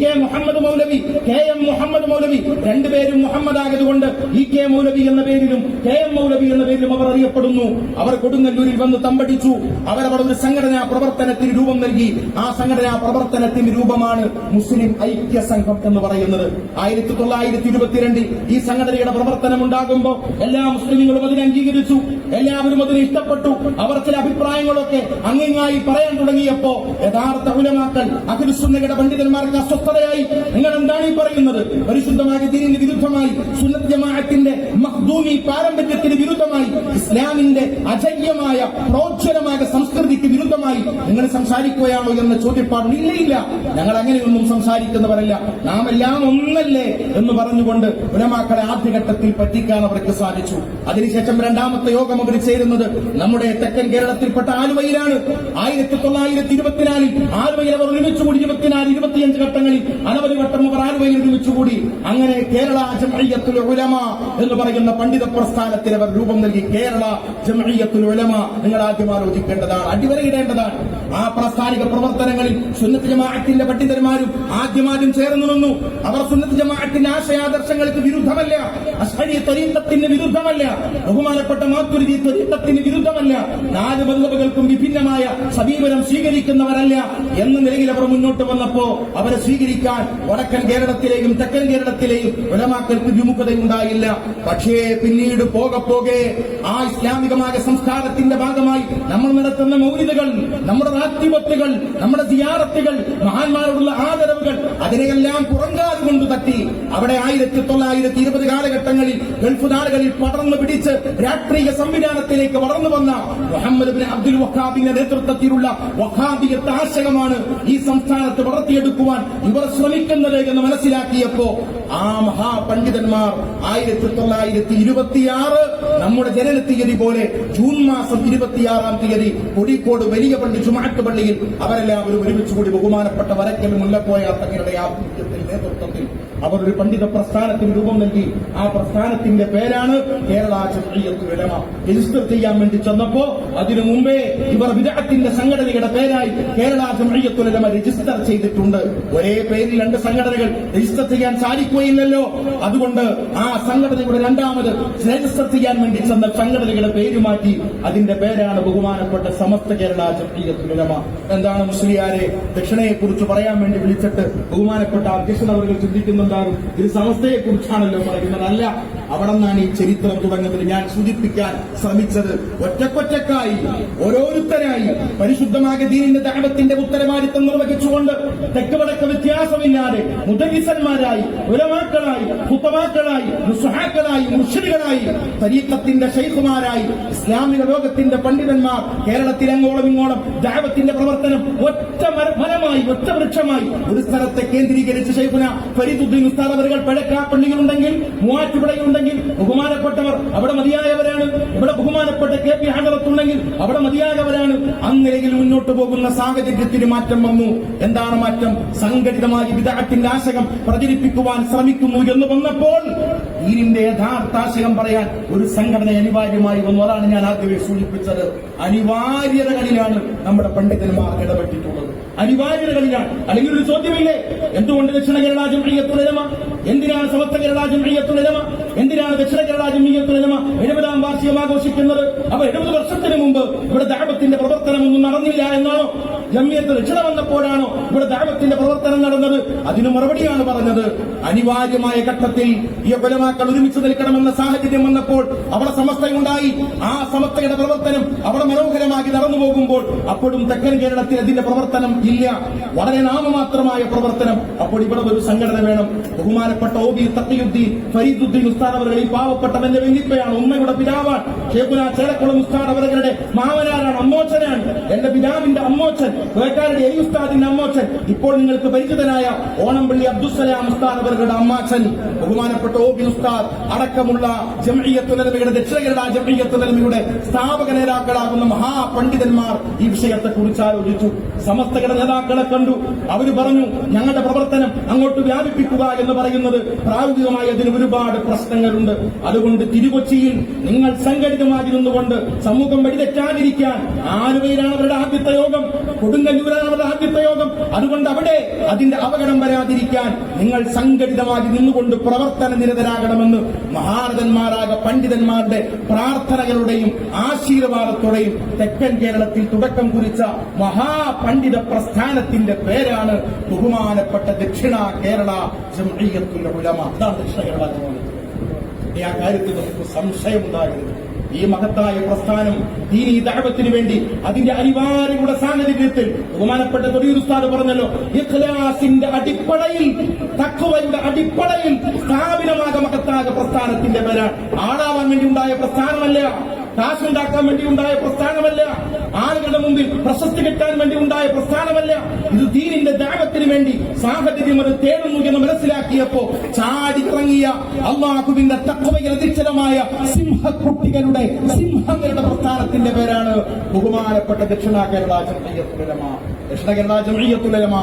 കെ മുഹമ്മദ് മൗലവി, കെ എം മുഹമ്മദ് മൗലവി. രണ്ടുപേരും മുഹമ്മദ് ആയതുകൊണ്ട് ഈ കെ മൗലവി എന്ന പേരിലും കെ എം മൗലവി എന്ന പേരിലും അവർ അറിയപ്പെടുന്നു. അവർ കൊടുങ്ങല്ലൂരിൽ വന്ന് തമ്പടിച്ചു. അവരവിടെ ഒരു സംഘടനാ പ്രവർത്തനത്തിന് രൂപം നൽകി. ആ സംഘടനാ പ്രവർത്തനത്തിന്റെ രൂപമാണ് മുസ്ലിം ഐക്യ സംഘം എന്ന് പറയുന്നത്. 1922 ഈ സംഘടനയുടെ പ്രവർത്തനം ഉണ്ടാകുമ്പോൾ എല്ലാ മുസ്ലിമുകളും അതിനെ അംഗീകരിച്ചു, എല്ലാവരും അതിനെ ഇഷ്ടപ്പെട്ടു. അവർ ചില അഭിപ്രായങ്ങളൊക്കെ അങ്ങിങ്ങായി പറയാൻ തുടങ്ങിയപ്പോ യഥാർത്ഥ ഉലമാക്കൾ അഹ്ലുസുന്നയുടെ പണ്ഡിതന്മാർക്ക് അസ്വസ്ഥതയായി. നിങ്ങൾ എന്താണ് ഈ പറയുന്നത്? പരിശുദ്ധമായ ദീനിന് വിരുദ്ധമായി, സുന്നത്ത് ജമാഅത്തിന്റെ മഖ്ദൂമി പാരമ്പര്യത്തിന് വിരുദ്ധമായി, ഇസ്ലാമിന്റെ അജയ്യമായ പ്രോജ്വലമായ സംസ്കൃതിക്ക് വിരുദ്ധമായി നിങ്ങൾ സംസാരിക്കുകയാണോ എന്ന ചോദ്യപ്പാടും ഇല്ല. ഞങ്ങൾ അങ്ങനെയൊന്നും സംസാരിക്കുന്നവരല്ല, നാം എല്ലാം ഒന്നല്ലേ എന്ന് പറഞ്ഞുകൊണ്ട് ഉലമാക്കളെ ആദ്യഘട്ടത്തിൽ പറ്റിക്കാൻ അവർക്ക് സാധിച്ചു. അതിനുശേഷം രണ്ടാമത്തെ യോഗം അവർ ചേരുന്നത് നമ്മുടെ തെക്കൻ കേരളത്തിൽപ്പെട്ട ആലുവയിലാണ്. 1924 ആലുവയിൽ അവർ ഒരുമിച്ചുകൂടി. 24-25 ഘട്ടങ്ങളിൽ അനവധി വട്ടം അവർ ആലുവയിൽ ഒരുമിച്ചുകൂടി. അങ്ങനെ കേരള ജംഇയ്യത്തുൽ ഉലമ എന്ന് പറയുന്ന പണ്ഡിത പ്രസ്ഥാനത്തിന് അവർ രൂപം നൽകി. കേരള ജംഇയ്യത്തുൽ ഉലമ നിങ്ങൾ ആദ്യം ആലോചിക്കേണ്ടതാണ്, അടിവരയിടേണ്ടതാണ്. ആ പ്രസ്ഥാനിക പ്രവർത്തനങ്ങളിൽ സുന്നത്ത് ജമാഅത്തിന്റെ പണ്ഡിതന്മാരും ആദ്യം ചേർന്നു നിന്നു. അവർ സുന്നത്ത് ജമാഅത്തിന്റെ ആശയാദർശങ്ങൾക്ക് വിരുദ്ധമല്ല, അശ്അരി തരീഖത്തിന് വിരുദ്ധമല്ല, ബഹുമാനപ്പെട്ട മാതുരിദി തരീഖത്തിന് വിരുദ്ധമല്ല, 4 മദ്ഹബുകൾക്കും വിഭിന്നമായ സമീപനം സ്വീകരിക്കുന്നവരല്ല എന്ന നിലയിൽ അവർ മുന്നോട്ട് വന്നപ്പോ അവരെ സ്വീകരിക്കാൻ വടക്കൻ കേരളത്തിലെയും തെക്കൻ കേരളത്തിലെയും ഉലമാക്കൾക്ക് വിമുഖതയുണ്ടായില്ല. പക്ഷേ പിന്നീട് പോകെ ആ ഇസ്ലാമികമായ സംസ്കാരത്തിന്റെ ഭാഗമായി നമ്മൾ നടത്തുന്ന മൗലിദുകൾ, നമ്മുടെ റാത്തിബത്തുകൾ, നമ്മുടെ സിയാറത്തുകൾ, മഹാന്മാരോടുള്ള ആദരവുകൾ, അതിനെയെല്ലാം പുറങ്കാൽ കൊണ്ട് തട്ടി അവിടെ 1920 കാലഘട്ടങ്ങളിൽ ഗൾഫ് നാടുകളിൽ പടർന്നു പിടിച്ച് രാഷ്ട്രീയ സംവിധാനത്തിലേക്ക് വളർന്നു വന്ന മുഹമ്മദ് ബിൻ അബ്ദുൽ വഹാബിന്റെ നേതൃത്വത്തിലുള്ള വഹാബിയത്ത് ആശയമാണ് ഈ സംസ്ഥാനത്ത് വളർത്തിയെടുക്കുവാൻ ഇവർ ശ്രമിക്കുന്നത് എന്ന് മനസ്സിലാക്കിയപ്പോ ആ മഹാപണ്ഡിതന്മാർ 1926 നമ്മുടെ ജനന തീയതി പോലെ ജൂൺ മാസം 26-ാം തീയതി കോഴിക്കോട് വലിയ പള്ളി ജുമുഅത്ത് പള്ളിയിൽ അവരെല്ലാവരും ഒരുമിച്ചുകൂടി ബഹുമാനപ്പെട്ട വരക്കൽ മുല്ലക്കോയ തങ്ങളുടെ ആഭിമുഖ്യത്തിൽ നേതൃത്വത്തിൽ അവർ ഒരു പണ്ഡിത പ്രസ്ഥാനത്തിന് രൂപം നൽകി. ആ പ്രസ്ഥാനത്തിന്റെ പേരാണ് കേരള ജംഇയ്യത്തുൽ ഉലമ. രജിസ്റ്റർ ചെയ്യാൻ വേണ്ടി ചെന്നപ്പോ അതിനു മുമ്പേ ഇവർ വിദഅത്തിന്റെ സംഘടനയുടെ പേരായി കേരള ജംഇയ്യത്തുൽ ഉലമ രജിസ്റ്റർ ചെയ്തിട്ടുണ്ട്. ഒരേ പേരിൽ 2 സംഘടനകൾ രജിസ്റ്റർ ചെയ്യാൻ സാധിക്കുകയില്ലല്ലോ. അതുകൊണ്ട് ആ സംഘടനയുടെ രണ്ടാമത് രജിസ്റ്റർ ചെയ്യാൻ വേണ്ടി ചെന്ന സംഘടനയുടെ പേര് മാറ്റി അതിന്റെ പേരാണ് ബഹുമാനപ്പെട്ട സമസ്ത കേരള ജംഇയ്യത്തുൽ ഉലമ. എന്താണ് മുസ്ലിയാരെ ദക്ഷിണയെ കുറിച്ച് പറയാൻ വേണ്ടി വിളിച്ചിട്ട് ബഹുമാനപ്പെട്ട അധ്യക്ഷൻ അവർക്ക് ചിന്തിക്കുന്നുണ്ടാകും, ഇത് സമസ്തയെ കുറിച്ചാണല്ലോ പറയുന്നത്. അല്ല, അവിടെ നിന്നാണ് ഈ ചരിത്രം തുടങ്ങുന്നത്. ഞാൻ സൂചിപ്പിക്കാൻ ശ്രമിച്ചത് ഒറ്റക്കൊറ്റക്കായി ഓരോരുത്തരായി പരിശുദ്ധമായ ദീനിന്റെ ദഅവത്തിന്റെ ഉത്തരവാദിത്തം നിർവഹിച്ചുകൊണ്ട് തെക്ക് വടക്ക് വ്യത്യാസമില്ലാതെ മുദരിസന്മാരായി, ഉലമാക്കളായി, ഖുതബാക്കളായി, മുസ്ഹാക്കളായി, മുർഷിദുകളായി, തരീഖത്തിന്റെ ശൈഖുമാരായി, ഇസ്ലാമിക ലോകത്തിന്റെ പണ്ഡിതന്മാർ കേരളത്തിൽ അങ്ങോളം ഇങ്ങോളം ദഅവത്തിന്റെ പ്രവർത്തനം ഒറ്റ മരമായി, ഒറ്റ വൃക്ഷമായി ഒരു സ്ഥലത്തെ കേന്ദ്രീകരിച്ച് ശൈഖുന ഫരീദുദ്ദീൻ ഉസ്താദ് അവരുകൾ പള്ളിയിലുണ്ടെങ്കിൽ, മൂവാറ്റുപുഴയിലുണ്ടെങ്കിൽ ബഹുമാനപ്പെട്ടവർ അവിടെ മതിയായവരാണ്. ഇവിടെ ബഹുമാനപ്പെട്ട കെ പി ഹദറത്തുണ്ടെങ്കിൽ അവിടെ മതിയായവരാണ്. അന്നിലയിൽ മുന്നോട്ട് പോകുന്ന സാഹചര്യത്തിന് മാറ്റം വന്നു. എന്താണ് മാറ്റം? സംഘടിതമായി ബിദ്അത്തിന്റെ ആശയം പ്രചരിപ്പിക്കുവാൻ ശ്രമിക്കുന്നു എന്ന് വന്നപ്പോൾ ദീനിന്റെ യഥാർത്ഥ ആശയം പറയാൻ ഒരു സംഘടന അനിവാര്യമായി വന്നു. അതാണ് ഞാൻ ആദ്യമേ സൂചിപ്പിച്ചത്. അനിവാര്യതകളിലാണ് നമ്മുടെ പണ്ഡിതന്മാർ ഇടപെട്ടിട്ടുള്ളത്. അനിവാര്യതകളിലാണ്. അല്ലെങ്കിൽ ഒരു ചോദ്യമില്ലേ, എന്തുകൊണ്ട് ദക്ഷിണ കേരള ജംഇയ്യത്തുൽ ഉലമ, എന്തിനാണ് സമസ്ത കേരള ജംഇയ്യത്തുൽ ഉലമ, എന്തിനാണ് ദക്ഷിണ കേരള ജംഇയ്യത്തുൽ ഉലമ 70ാം വാർഷികം ആഘോഷിക്കുന്നത്? അപ്പൊ 70 വർഷത്തിന് മുമ്പ് ഇവിടെ ദഅവത്തിന്റെ പ്രവർത്തനമൊന്നും നടന്നില്ല എന്നാണോ? ജംഇയ്യത്ത് ദക്ഷിണ വന്നപ്പോഴാണോ ഇവിടെ ദഅവത്തിന്റെ പ്രവർത്തനം നടന്നത്? അതിന് മറുപടിയാണ് പറഞ്ഞത്. അനിവാര്യമായ ഘട്ടത്തിൽ ഈ ഉലമാക്കൾ ഒരുമിച്ച് നിൽക്കണമെന്ന സാഹചര്യം വന്നപ്പോൾ അവിടെ സമസ്തയുണ്ടായി. ആ സമസ്തയുടെ പ്രവർത്തനം അവിടെ മനോഹരമാക്കി നടന്നു പോകുമ്പോൾ അപ്പോഴും തെക്കൻ കേരളത്തിൽ അതിന്റെ പ്രവർത്തനം ഇല്ല, വളരെ നാമമാത്രമായ പ്രവർത്തനം. അപ്പോൾ ഇവിടെ ഒരു സംഘടന വേണം. ബഹുമാനപ്പെട്ട OB തഖിയുദ്ദീൻ ഫരീദുദ്ദീൻ ഉസ്താദ് അവരുടെ ഈ പാവപ്പെട്ടവന്റെ വെല്ലിപ്പയാണ്, ഉമ്മയുടെ പിതാവാണ്. ഷേഖുന ചേലക്കുളം ഉസ്താദ് അവരുടെ മാമനാരാണ്, അമ്മോച്ചനാണ്. എന്റെ പിതാവിന്റെ അമ്മോച്ചൻ, വേക്കാരുടെ എലി ഉസ്താദിന്റെ അമ്മോച്ചൻ, ഇപ്പോൾ നിങ്ങൾക്ക് പരിചിതനായ ഓണംപള്ളി അബ്ദുസ്സലാം ഉസ്താദ് അവരുടെ അമ്മാച്ചൻ, ബഹുമാനപ്പെട്ട OB ഉസ്താദ് അടക്കമുള്ള ജംഇയ്യത്തുൽ ഉലമയുടെ ദക്ഷിണ കേരള ജംഇയ്യത്തുൽ ഉലമയുടെ സ്ഥാപക നേതാക്കളാകുന്ന മഹാപണ്ഡിതന്മാർ ഈ വിഷയത്തെക്കുറിച്ച് ആലോചിച്ചു. സമസ്തയുടെ നേതാക്കളെ കണ്ടു. അവര് പറഞ്ഞു, ഞങ്ങളുടെ പ്രവർത്തനം അങ്ങോട്ട് വ്യാപിപ്പിക്കുക എന്ന് പറയുന്നത് പ്രായോഗികമായി അതിന് ഒരുപാട് പ്രശ്നങ്ങളുണ്ട്. അതുകൊണ്ട് തിരുകൊച്ചിയിൽ നിങ്ങൾ സംഘടിതമായി നിന്നുകൊണ്ട് സമൂഹം വഴിതെറ്റാതിരിക്കാൻ, ആലുവയിലാണ് അവരുടെ ആദ്യത്തെ യോഗം, കൊടുങ്ങല്ലൂരാണ് അവരുടെ ആദ്യത്തെ യോഗം. അതുകൊണ്ട് അവിടെ അതിന്റെ അപകടം വരാതിരിക്കാൻ നിങ്ങൾ സംഘടിതമായി നിന്നുകൊണ്ട് പ്രവർത്തന നിരതരാകണമെന്ന് മഹാരഥന്മാരായ പണ്ഡിതന്മാരുടെ പ്രാർത്ഥനകളുടെയും ആശീർവാദത്തോടെയും തെക്കൻ കേരളത്തിൽ തുടക്കം കുറിച്ച മഹാപണ്ഡിത പ്രസ്ഥാനത്തിന്റെ പേരാണ് ബഹുമാനപ്പെട്ട ദക്ഷിണ കേരള ജംഇയ്യത്തുൽ ഉലമ. അതാണ് ദക്ഷിണ കേരള ജംഇയ്യത്തുൽ ഉലമ. ആ കാര്യത്തിൽ നമുക്ക് സംശയമുണ്ടാകരുത്. ഈ മഹത്തായ പ്രസ്ഥാനം ദീനീ ദഅവത്തിന് വേണ്ടി അതിന്റെ അനിവാര്യയുടെ സാഹചര്യത്തിൽ ബഹുമാനപ്പെട്ട തൊടിയൂർ ഉസ്താദ് പറഞ്ഞല്ലോ, ഇഖ്ലാസിന്റെ അടിപ്പടയിൽ, തഖ്വയുടെ അടിപ്പടയിൽ സ്ഥാപിതമായ മഹത്തായ പ്രസ്ഥാനത്തിന്റെ പേരാണ്. ആളാവാൻ വേണ്ടി ഉണ്ടായ പ്രസ്ഥാനമല്ല, കാശുണ്ടാക്കാൻ വേണ്ടി ഉണ്ടായ പ്രസ്ഥാനമല്ല, ആളുകളുടെ മുമ്പിൽ പ്രശസ്തി കിട്ടാൻ വേണ്ടി ഉണ്ടായ പ്രസ്ഥാനമല്ല. ഇത് ദീനിന്റെ ദഅവത്തിന് വേണ്ടി സാഹചര്യം അത് തേടുന്നു എന്ന് മനസ്സിലാക്കിയപ്പോ ചാടിയിറങ്ങിയ അല്ലാഹുവിന്റെ തഖ്വയിൽ അധിഷ്ഠിതമായ സിംഹക്കുട്ടികളുടെ, സിംഹങ്ങളുടെ പ്രസ്ഥാനത്തിന്റെ പേരാണ് ബഹുമാനപ്പെട്ട ദക്ഷിണ കേരള ജംഇയ്യത്തുൽ ഉലമ. ദക്ഷിണ കേരള ജംഇയ്യത്തുൽ ഉലമ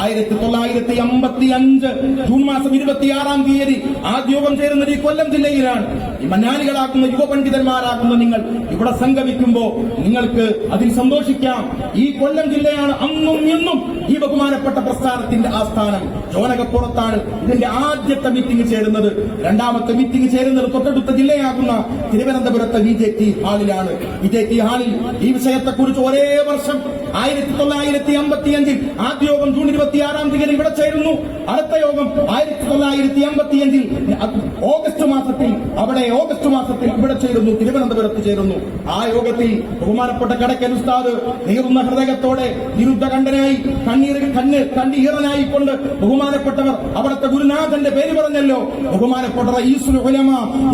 1955 ജൂൺ മാസം 26-ാം തീയതി ആദ്യ യോഗം ചേരുന്നത് ഈ കൊല്ലം ജില്ലയിലാണ്. ഈ മന്നാലികളാക്കുന്ന യുവപണ്ഡിതന്മാരാകുന്ന നിങ്ങൾ ഇവിടെ സംഗമിക്കുമ്പോൾ നിങ്ങൾക്ക് അതിൽ സന്തോഷിക്കാം. ഈ കൊല്ലം ജില്ലയാണ് അന്നും ഇന്നും ഈ ബഹുമാനപ്പെട്ട പ്രസ്ഥാനത്തിന്റെ ആസ്ഥാനം. ജോനകപ്പുറത്താണ് ഇതിന്റെ ആദ്യത്തെ മീറ്റിംഗ് ചേരുന്നത്. രണ്ടാമത്തെ മീറ്റിംഗ് ചേരുന്നത് തൊട്ടടുത്ത ജില്ലയാകുന്ന തിരുവനന്തപുരത്തെ VJT ഹാളിലാണ്. VJT ഹാളിൽ ഈ വിഷയത്തെക്കുറിച്ച് ഒരേ വർഷം 1955 ആദ്യ യോഗം ജൂൺ 26-ാം തീയതി ഇവിടെ ചേരുന്നു. അടുത്ത യോഗം 1955 ഓഗസ്റ്റ് മാസത്തിൽ ഇവിടെ ചേരുന്നു, തിരുവനന്തപുരത്ത് ചേരുന്നു. ആ യോഗത്തിൽ ബഹുമാനപ്പെട്ട കടക്കൽ ഉസ്താദ് നീറുന്ന ഹൃദയത്തോടെ നിരുദ്ധകണ്ഠനായി കണ്ണീറനായിക്കൊണ്ട് ബഹുമാനപ്പെട്ടവർ അവിടുത്തെ ഗുരുനാഥന്റെ പേര് പറഞ്ഞല്ലോ. ബഹുമാനപ്പെട്ട റഈസുൽ ഉലമ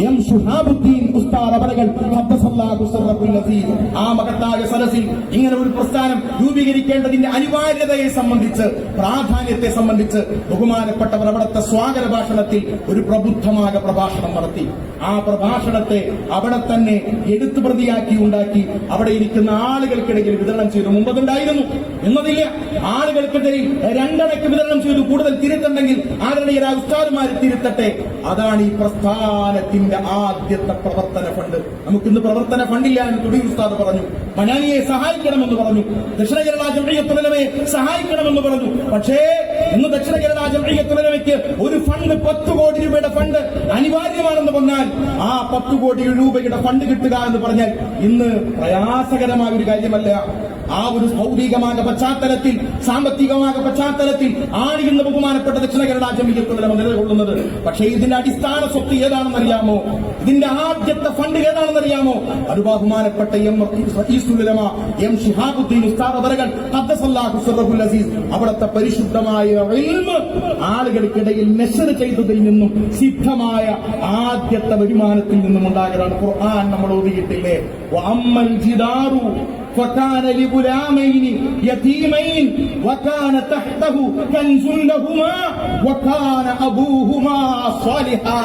എം ശുഹാബുദ്ദീൻ ഉസ്താദ് അവர்கள் ഖദ്ദസല്ലാഹു സിർറഹുൽ അസീസ് ആ മഹത്തായ സദസ്സിൽ ഇങ്ങനെ ഒരു പ്രസ്ഥാനം രൂപീകരിക്കേണ്ടതിന്റെ അനിവാര്യതയെ സംബന്ധിച്ച്, പ്രാധാന്യത്തെ സംബന്ധിച്ച് ബഹുമാനപ്പെട്ടവർ അവിടുത്തെ സ്വാഗത ഭാഷണത്തിൽ ഒരു പ്രബുദ്ധമായ പ്രഭാഷണം നടത്തി. ആ പ്രഭാഷണത്തെ അവിടെ തന്നെ എടുത്തു പ്രതിയാക്കി ഉണ്ടാക്കി അവിടെ ഇരിക്കുന്ന ആളുകൾക്കിടയിൽ വിതരണം ചെയ്തു. മുമ്പതുണ്ടായിരുന്നു എന്നതില്ല, ആളുകൾക്കിടയിൽ രണ്ടടയ്ക്ക് വിതരണം ചെയ്തു. കൂടുതൽ തിരുത്തുണ്ടെങ്കിൽ ആദരണീയരായ ഉസ്താദുമാരെ തിരുത്തട്ടെ. അതാണ് ഈ പ്രസ്ഥാനത്തിന്റെ ആദ്യത്തെ പ്രവർത്തന ഫണ്ട്. നമുക്കിന്ന് പ്രവർത്തന ഫണ്ടില്ല എന്ന് തൊടിയൂർ ഉസ്താദ് പറഞ്ഞു. മനാലിയെ സഹായിക്കണമെന്ന് പറഞ്ഞു, ദക്ഷിണ കേരള ജംഇയ്യത്തുൽ ഉലമയെ സഹായിക്കണമെന്ന് പറഞ്ഞു. പക്ഷേ ഇന്ന് ദക്ഷിണ കേരള ജംഇയ്യത്തുൽ ഉലമയ്ക്ക് ഒരു ഫണ്ട് 10 കോടി രൂപയുടെ ഫണ്ട് അനിവാര്യമാണെന്ന് പറഞ്ഞാൽ ആ 10 കോടി രൂപയുടെ ഫണ്ട് കിട്ടുക എന്ന് പറഞ്ഞാൽ ഇന്ന് പ്രയാസകരമായ ഒരു കാര്യമല്ല. ആ ഒരു ഭൗതികമായ പശ്ചാത്തലത്തിൽ, സാമ്പത്തികമായ പശ്ചാത്തലത്തിൽ ആണ് ഇന്ന് ബഹുമാനപ്പെട്ട ദക്ഷിണ കേരള ജംഇയ്യത്തുൽ ഉലമ നിലകൊള്ളുന്നത്. പക്ഷേ ഇതിന്റെ അടിസ്ഥാന സ്വത്ത് ഏതാണെന്നറിയാമോ? ഇതിന്റെ ആദ്യത്തെ ഫണ്ട് ഏതാണെന്നറിയാമോ? അത് ബഹുമാനപ്പെട്ട എം ശിഹാബുദ്ദീൻ ഉസ്താദ് അവറുകൾ ഖദ്ദസല്ലാഹു സിർറഹുൽ അസീസ് അവിടുത്തെ പരിശുദ്ധമായ ഇൽമ് ആളുകൾക്കിടയിൽ നശ്ർ ചെയ്തതിൽ നിന്നും സിദ്ധമായ ആദ്യത്തെ വരുമാനത്തിൽ നിന്നും ഉണ്ടായതാണ്. ഖുർആൻ നമ്മൾ ഓതിയിട്ടില്ലേ? വഅമ്മൽ ജിദാറു فكان لغلامين يتيمين وكان تحته كنز لهما وكان أبوهما صالحا.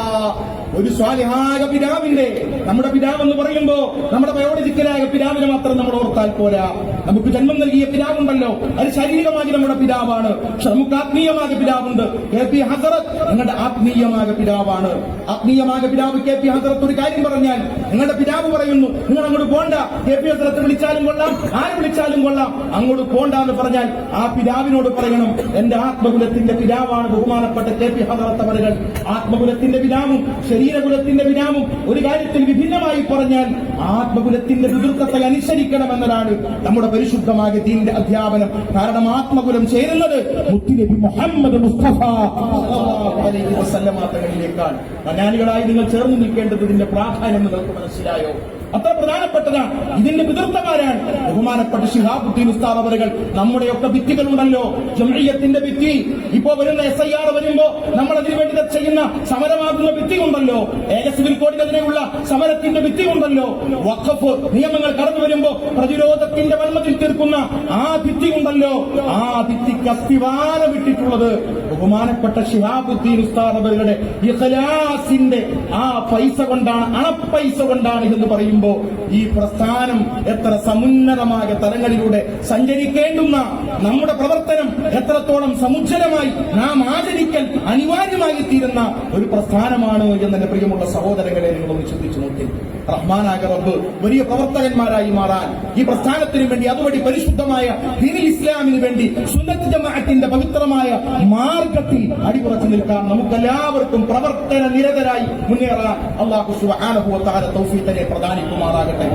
ഒരു സ്വാലിഹായ പിതാവിന്റെ, നമ്മുടെ പിതാവ് എന്ന് പറയുമ്പോ നമ്മുടെ ബയോളജിക്കലായ പിതാവിനെ മാത്രം നമ്മൾ ഓർത്താൽ പോരാ. നമുക്ക് ജന്മം നൽകിയ പിതാവുണ്ടല്ലോ, അത് ശാരീരികമായി നമ്മുടെ പിതാവാണ്. പക്ഷെ നമുക്ക് ആത്മീയമായ പിതാവുണ്ട്. KP ഹസറത്ത് നിങ്ങളുടെ ആത്മീയമായ പിതാവാണ്. ആത്മീയമായ പിതാവ് KP ഹസറത്ത് ഒരു കാര്യം പറഞ്ഞാൽ നിങ്ങളുടെ പിതാവ് പറയുന്നു നിങ്ങൾ അങ്ങോട്ട് പോണ്ട, KP ഹസറത്ത് വിളിച്ചാലും കൊള്ളാം, ആര് വിളിച്ചാലും കൊള്ളാം, അങ്ങോട്ട് പോണ്ട എന്ന് പറഞ്ഞാൽ ആ പിതാവിനോട് പറയണം എന്റെ ആത്മകുലത്തിന്റെ പിതാവാണ് ബഹുമാനപ്പെട്ട KP ഹസറത്ത് അവറുകൾ. ആത്മകുലത്തിന്റെ പിതാവും ശരീരകുലത്തിന്റെ പിതാവും ഒരു കാര്യത്തിൽ വിഭിന്നമായി പറഞ്ഞാൽ ആത്മകുലത്തിന്റെ പിതൃത്വത്തെ അനുസരിക്കണമെന്നതാണ് നമ്മുടെ പരിശുദ്ധമായ ദീനിന്റെ അധ്യാപനം. കാരണം ആത്മകുലം ചേരുന്നത് മുത്തുനബി മുഹമ്മദ് മുസ്തഫ സല്ലല്ലാഹു അലൈഹി വസല്ലമ തങ്ങളിലേക്കാണ്. മനാനികളായി നിങ്ങൾ ചേർന്ന് നിൽക്കേണ്ടത് ഇതിന്റെ പ്രാധാന്യം നിങ്ങൾക്ക് മനസ്സിലായോ? അത്ര പ്രധാനപ്പെട്ടതാണ്. ഇതിന്റെ പിതൃത്വമാരാണ് ബഹുമാനപ്പെട്ട ശിഹാബുദ്ദീൻ ഉസ്താദ് അവറുകൾ. നമ്മുടെയൊക്കെ ഭിത്തികളുണ്ടല്ലോ, ജംഇയ്യത്തിന്റെ ഭിത്തി. ഇപ്പോ വരുന്ന SIR വരുമ്പോ നമ്മൾ അതിനു വേണ്ടി ചെയ്യുന്ന സമരമാകുന്ന ഭിത്തി ഉണ്ടല്ലോ, ഏക സിവിൽ കോഡിനെതിരെയുള്ള സമരത്തിന്റെ ഭിത്തി ഉണ്ടല്ലോ, വഖഫ് നിയമങ്ങൾ കടന്നു വരുമ്പോ പ്രതിരോധത്തിന്റെ വന്മതിൽ തീർക്കുന്ന ആ ഭിത്തി ഉണ്ടല്ലോ, ആ ഭിത്തിക്ക് അസ്ഥിവാരം ഇട്ടിട്ടുള്ളത് ബഹുമാനപ്പെട്ട ശിഹാബുദ്ദീൻ ഉസ്താദ് അവറുകളുടെ ഇഖ്ലാസിന്റെ ആ പൈസ കൊണ്ടാണ്, അണപ്പൈസ കൊണ്ടാണ് എന്ന് പറയുമ്പോൾ ഈ പ്രസ്ഥാനം എത്ര സമുന്നതമായ തലങ്ങളിലൂടെ സഞ്ചരിക്കേണ്ടുന്ന, നമ്മുടെ പ്രവർത്തനം എത്രത്തോളം സമുജ്ജലമായി നാം ആചരിക്കൽ അനിവാര്യമായി തീരുന്ന ഒരു പ്രസ്ഥാനമാണ് എന്നെ പ്രിയമുള്ള സഹോദരങ്ങളെ നിങ്ങളൊന്ന് ചിന്തിച്ചു നോക്കി. റഹ്മാനായ റബ്ബ് വലിയ പ്രവർത്തകന്മാരായി മാറാൻ ഈ പ്രസ്ഥാനത്തിന് വേണ്ടി, അതുവഴി പരിശുദ്ധമായ ദീനുൽ ഇസ്ലാമിന് വേണ്ടി സുന്നത്ത് ജമാഅത്തിന്റെ പവിത്രമായ മാർഗത്തിൽ അടിയുറച്ചു നിൽക്കാൻ നമുക്കെല്ലാവർക്കും പ്രവർത്തന നിരതരായി മുന്നേറാൻ അല്ലാഹു സുബ്ഹാനഹു വ തആല തൗഫീഖിനെ പ്രദാനിക്കുമാറാകട്ടെ.